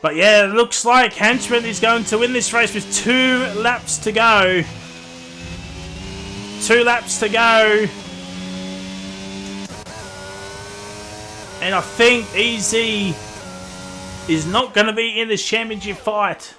But yeah, it looks like Henchman is going to win this race with 2 laps to go. 2 laps to go. And I think Easy is not going to be in this championship fight.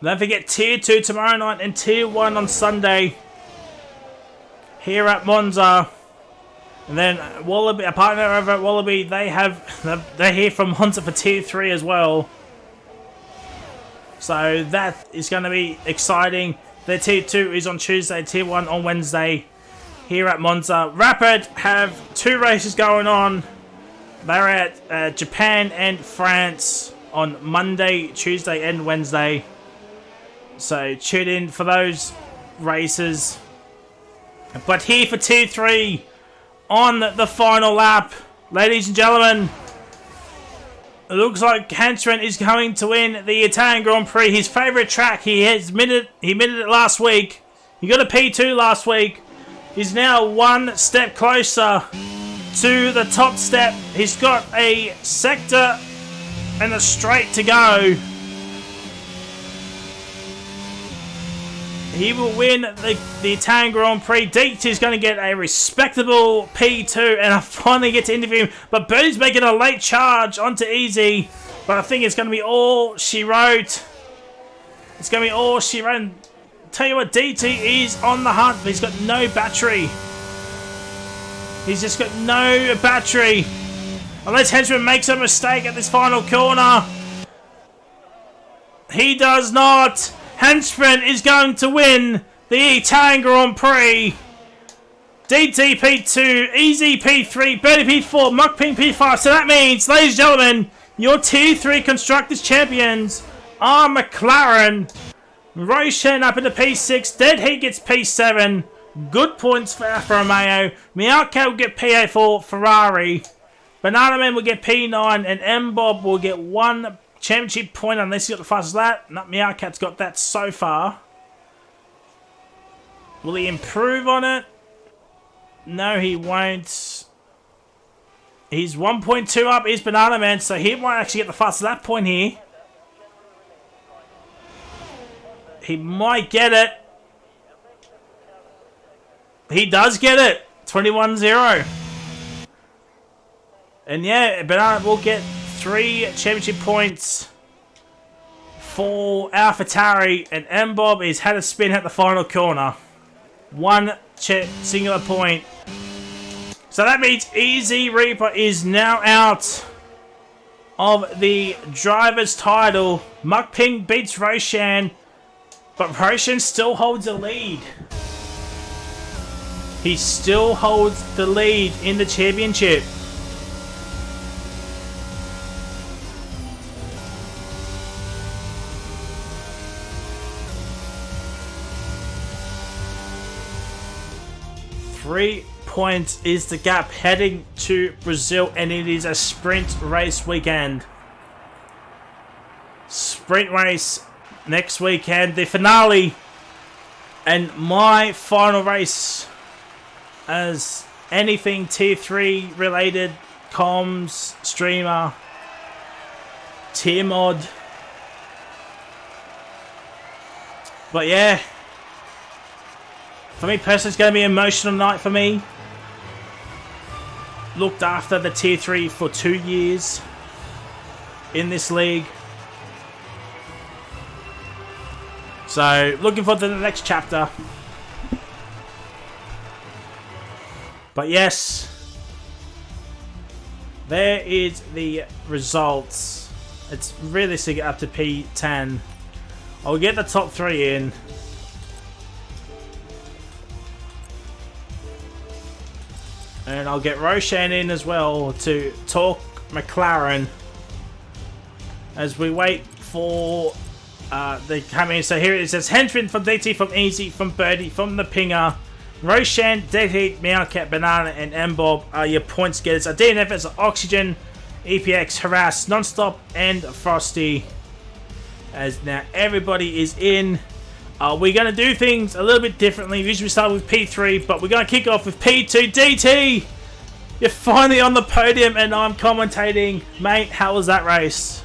Don't forget Tier 2 tomorrow night and Tier 1 on Sunday here at Monza. And then Wallaby, a partner over at Wallaby, they're here from Monza for Tier 3 as well. So that is going to be exciting. Their Tier 2 is on Tuesday, Tier 1 on Wednesday here at Monza. Rapid have 2 races going on. They're at Japan and France on Monday, Tuesday and Wednesday. So tune in for those races. But here for Tier 3 on the final lap. Ladies and gentlemen, it looks like Henchman is going to win the Italian Grand Prix. His favourite track. He admitted it last week. He got a P2 last week. He's now 1 step closer to the top step. He's got a sector and a straight to go. He will win the Italian Grand Prix. DT is going to get a respectable P2, and I finally get to interview him. But Birdie's making a late charge onto Easy, but I think it's going to be all she wrote. It's going to be all she wrote. And tell you what, DT is on the hunt, but he's got no battery. He's just got no battery. Unless Henchman makes a mistake at this final corner. He does not. Henchman is going to win the Italian Grand Prix. DT P2, Easy P3, Birdie P4, Muck Ping P5. So that means, ladies and gentlemen, your Tier 3 Constructors Champions are McLaren. Roshan up into P6. Dead Heat gets P7. Good points for Alfa Romeo. Miyake will get P8 for Ferrari. Banana Man will get P9. And M-Bob will get 1 championship point unless he got the fastest lap. Not Meowcat's got that so far. Will he improve on it? No, he won't. He's 1.2 up. Is Banana Man, so he might actually get the fastest lap point here. He might get it. He does get it. 21-0. And yeah, Banana will get 3 championship points for AlphaTauri, and M-Bob has had a spin at the final corner. 1 singular point. So that means Easy Reaper is now out of the driver's title. Muck Ping beats Roshan, but Roshan still holds the lead. He still holds the lead in the championship. Three points is the gap heading to Brazil, and it is a sprint race weekend. Sprint race next weekend, the finale, and my final race as anything Tier 3 related, comms, streamer, tier mod. But yeah, for me personally, it's going to be an emotional night for me. Looked after the Tier 3 for 2 years in this league. So, looking forward to the next chapter. But yes, there is the results. It's realistic up to P10. I'll get the top 3 in. And I'll get Roshan in as well to talk McLaren as we wait for the coming. So here it says Henchman from DT, from Easy, from Birdie, from the Pinger. Roshan, Dead Heat, Meowcat, Banana, and M-Bob are your points getters. DNF is Oxygen, EPX, Harass, Nonstop, and Frosty. As now everybody is in. We're going to do things a little bit differently. Usually we start with P3, but we're going to kick off with P2. DT, you're finally on the podium and I'm commentating. Mate, how was that race?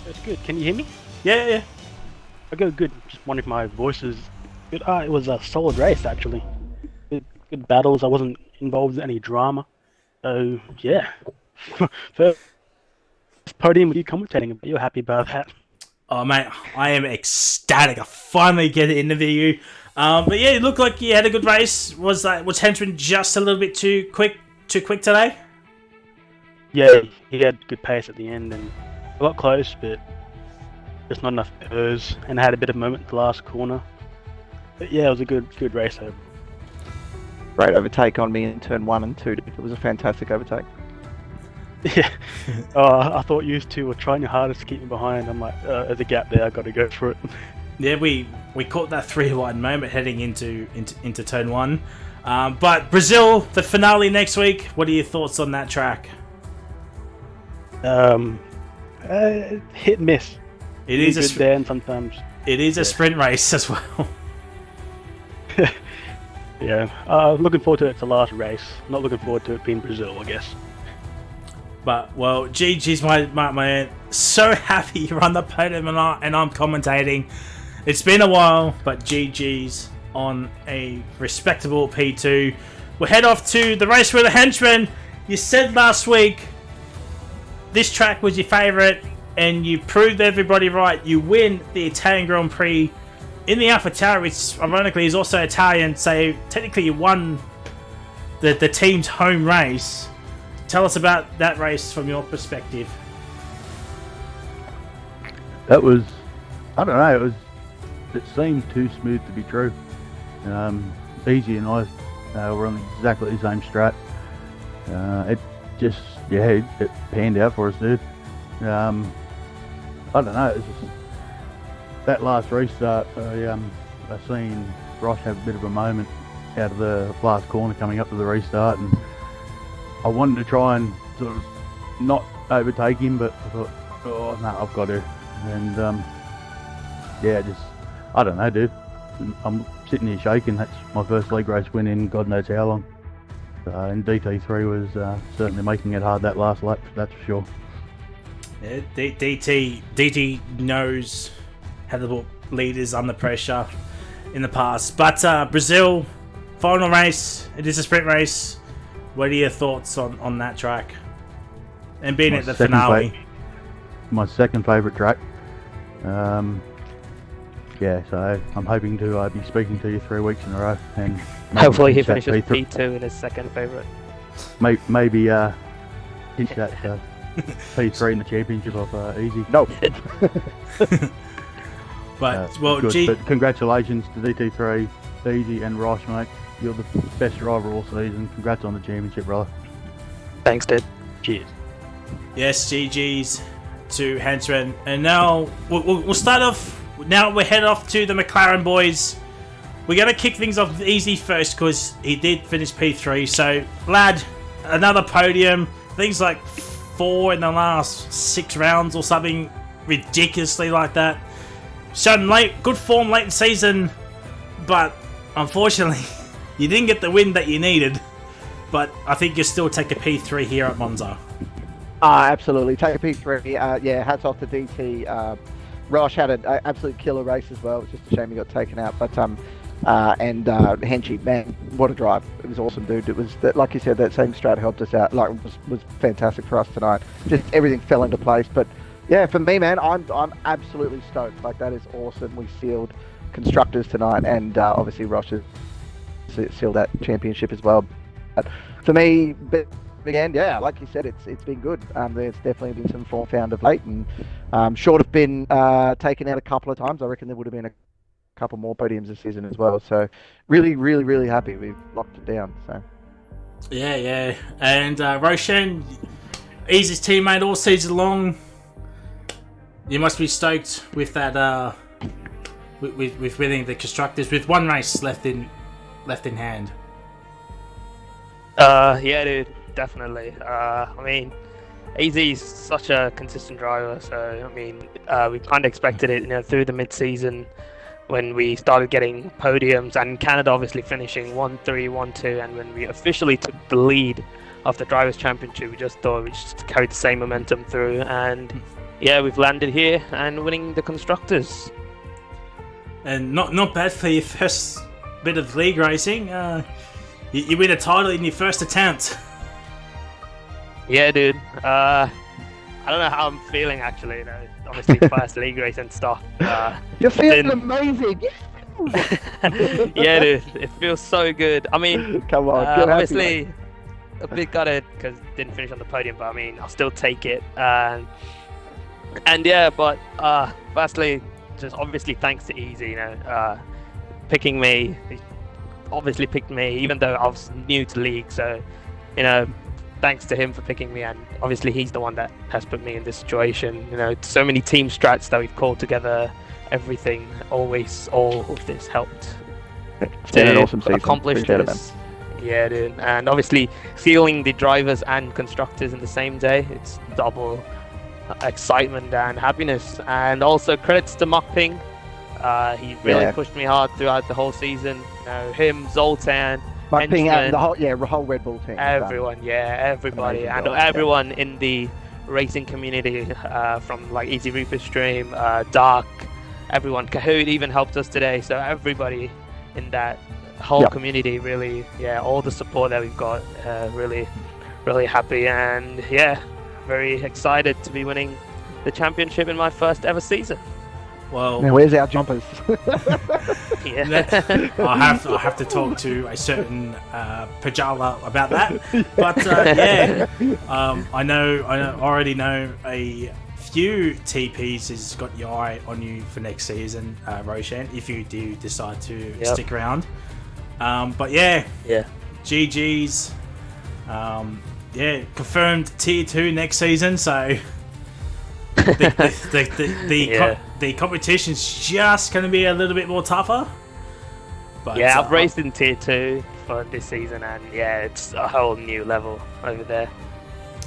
It's good. Can you hear me? Yeah. I go good. Just wondering if my voice is good. It was a solid race, actually. Good battles. I wasn't involved in any drama. So, yeah. First podium with you commentating. You're happy about that. Oh, mate, I am ecstatic. I finally get to interview you. But yeah, it looked like you had a good race. Was Henchman just a little bit too quick today? Yeah, he had good pace at the end and a lot close, but just not enough errors, and I had a bit of moment in the last corner. But yeah, it was a good race. Great overtake on me in turn 1 and 2. It was a fantastic overtake. Yeah. I thought you two were trying your hardest to keep me behind. I'm like, there's a gap there. I got to go for it. Yeah, we caught that 3-1 moment heading into turn 1. But Brazil, the finale next week. What are your thoughts on that track? Hit and miss. It is good there, and sometimes it is a sprint race as well. Yeah, looking forward to it. It's the last race. Not looking forward to it being Brazil, I guess. But well, GG's my man. So happy you're on the podium and I'm commentating. It's been a while, but GG's on a respectable P2. We'll head off to the race with the henchman. You said last week this track was your favourite, and you proved everybody right. You win the Italian Grand Prix in the AlphaTauri, which ironically is also Italian, so technically you won the team's home race. Tell us about that race from your perspective. That was, I don't know, it seemed too smooth to be true. Easy and I were on exactly the same strat. It just, it panned out for us, dude. I don't know, it was just, that last restart, I seen Ross have a bit of a moment out of the last corner coming up to the restart, and I wanted to try and sort of not overtake him, but I thought, oh no, I've got to. And just, I don't know, dude. I'm sitting here shaking. That's my first league race win in God knows how long. And DT3 was certainly making it hard that last lap, that's for sure. Yeah, DT knows how to put leaders under pressure in the past. But Brazil, final race. It is a sprint race. What are your thoughts on that track? And being at the finale? My second favourite track. So I'm hoping to be speaking to you 3 weeks in a row. And hopefully he finishes P2 in his second favourite. Maybe pinch that P3 in the championship off easy. No. But congratulations to DT3, Easy and Ross, mate. You're the best driver all season. Congrats on the championship, brother. Thanks, dude. Cheers. Yes, GG's to Henchman. And now we'll start off. Now we'll head off to the McLaren boys. We're going to kick things off with Easy first because he did finish P3. So, lad, another podium. Things like 4 in the last 6 rounds or something ridiculously like that. Shown good form late in season, but unfortunately, you didn't get the win that you needed. But I think you still take a P3 here at Monza. Absolutely. Take a P3. Hats off to DT. Rosh had an absolute killer race as well. It's just a shame he got taken out. But Henchy, man, what a drive! It was awesome, dude. It was like you said, that same strat helped us out. Like, was fantastic for us tonight. Just everything fell into place. But yeah, for me, man, I'm absolutely stoked. Like, that is awesome. We sealed constructors tonight, and obviously Rosh has sealed that championship as well. But for me, again, yeah, like you said, it's been good. There's definitely been some form found of late, and short of been taken out a couple of times. I reckon there would have been a couple more podiums this season as well. So really, really, really happy we've locked it down. So yeah, and Roshan, Easy's teammate all season long. You must be stoked with that. With winning the constructors with 1 race left in hand. Yeah, dude, definitely. I mean, Easy's such a consistent driver, so I mean, we kind of expected it, through the mid-season when we started getting podiums, and Canada obviously finishing 1-3, 1-2, and when we officially took the lead of the Drivers' Championship, we just thought we just carried the same momentum through, and yeah, we've landed here and winning the constructors. And not bad for your first bit of league racing. You win a title in your first attempt. Yeah, dude. I don't know how I'm feeling actually. Obviously, first league race and stuff. You're feeling amazing. Yeah, dude. It feels so good. I mean, come on. Obviously, a bit gutted because didn't finish on the podium, but I mean, I'll still take it. And And yeah, but firstly, just obviously thanks to Easy, picking me. He obviously picked me, even though I was new to league. So, thanks to him for picking me, and obviously he's the one that has put me in this situation. So many team strats that we've called together, everything, always, all of this helped It's been an awesome season. accomplish Appreciate it, this. Yeah, dude. And obviously, feeling the drivers and constructors in the same day, it's double excitement and happiness. And also credits to Mokping. He really pushed me hard throughout the whole season. Him, Zoltan, Mokping Henchman, the whole Red Bull team. everyone, everybody, Amazing and job, everyone in the racing community, from like Easy Reaper Stream, Dark, everyone. Kahoot even helped us today. So everybody in that whole community, really, all the support that we've got, really, really happy, and very excited to be winning the championship in my first ever season. Well, Now, where's our jumpers? I have to talk to a certain Pajala about that. But I already know a few TPs has got your eye on you for next season, Roshan, if you do decide to stick around. But GG's. Confirmed tier 2 next season. So the competition's just going to be a little bit more tougher. But I've raced in tier 2 for this season, and it's a whole new level over there.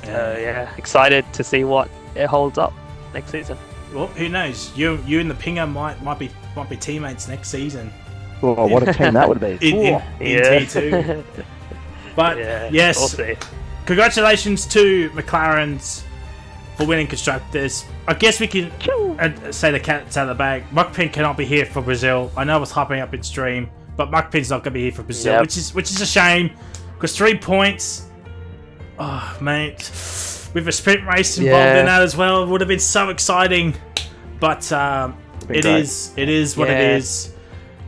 So excited to see what it holds up next season. Well, who knows? You and the Pinger might be teammates next season. Oh, what a team that would be. in tier 2. But yes, we'll see. Congratulations to McLaren's for winning constructors. I guess we can say the cat's out of the bag. Mukpin cannot be here for Brazil. I know I was hyping up in stream, but Mukpin's not going to be here for Brazil, which is a shame, because 3 points. Oh, mate, with a sprint race involved in that as well, it would have been so exciting. But it is what it is.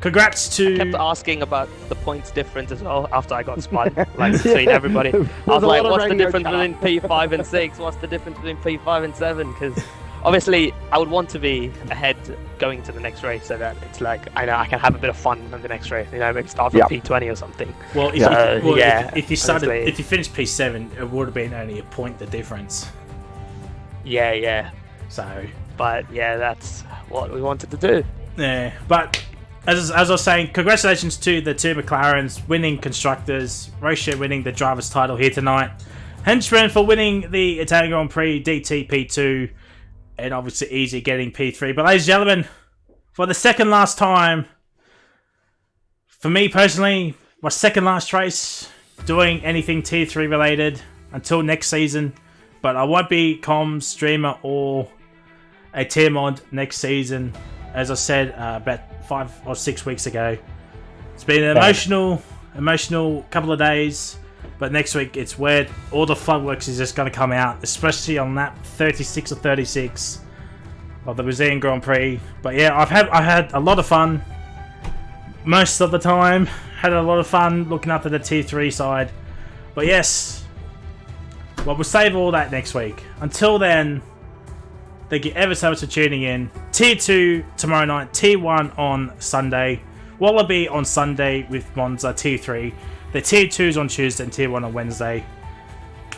Congrats to. I kept asking about the points difference as well after I got spun, between everybody. I was like, what's the difference between P5 and 6? What's the difference between P5 and 7? Because obviously I would want to be ahead going to the next race, so that it's like I know I can have a bit of fun in the next race. Maybe start from P20 or something. Well, if you finished P7, it would have been only a point the difference. Yeah. So. But that's what we wanted to do. Yeah, but. As I was saying, congratulations to the two McLarens winning constructors, Roche winning the driver's title here tonight, Henchman for winning the Italian Grand Prix DT P2, and obviously Easy getting P3. But ladies and gentlemen, for the second last time, for me personally, my second last race doing anything Tier 3 related until next season, but I won't be comms, streamer, or a tier mod next season. As I said about 5 or 6 weeks ago, it's been an emotional couple of days, but next week it's where all the floodworks is just going to come out, especially on lap 36 or 36 of the Brazilian Grand Prix. But I've had a lot of fun most of the time. Had a lot of fun looking after the Tier 3 side. But we'll save all that next week. Until then, thank you ever so much for tuning in. Tier 2 tomorrow night, Tier 1 on Sunday, Wallaby on Sunday with Monza, Tier 3. The Tier 2's on Tuesday and Tier 1 on Wednesday.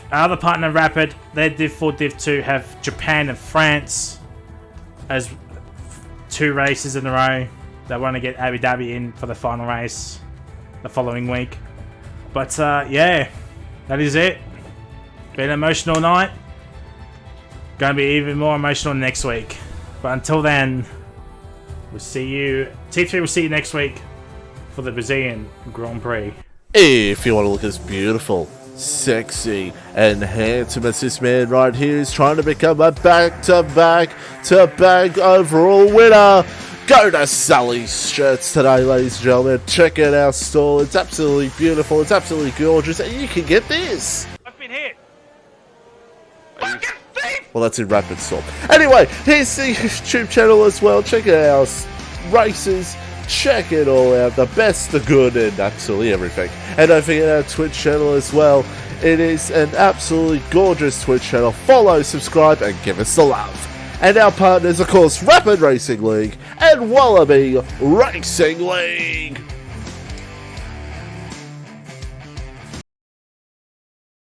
Our other partner, Rapid, their Div 4, Div 2 have Japan and France as 2 races in a row. They want to get Abu Dhabi in for the final race the following week. But that is it. Been an emotional night. Going to be even more emotional next week. But until then, we'll see you. T3 will see you next week for the Brazilian Grand Prix. If you want to look as beautiful, sexy, and handsome as this man right here is trying to become a back-to-back overall winner, go to Sully's Shirts today, ladies and gentlemen. Check out our store. It's absolutely beautiful. It's absolutely gorgeous. And you can get this. I've been hit. Well, that's in Rapid Storm. Anyway, here's the YouTube channel as well. Check out our races. Check it all out. The best, the good, and absolutely everything. And don't forget our Twitch channel as well. It is an absolutely gorgeous Twitch channel. Follow, subscribe, and give us the love. And our partners, of course, Rapid Racing League and Wallaby Racing League.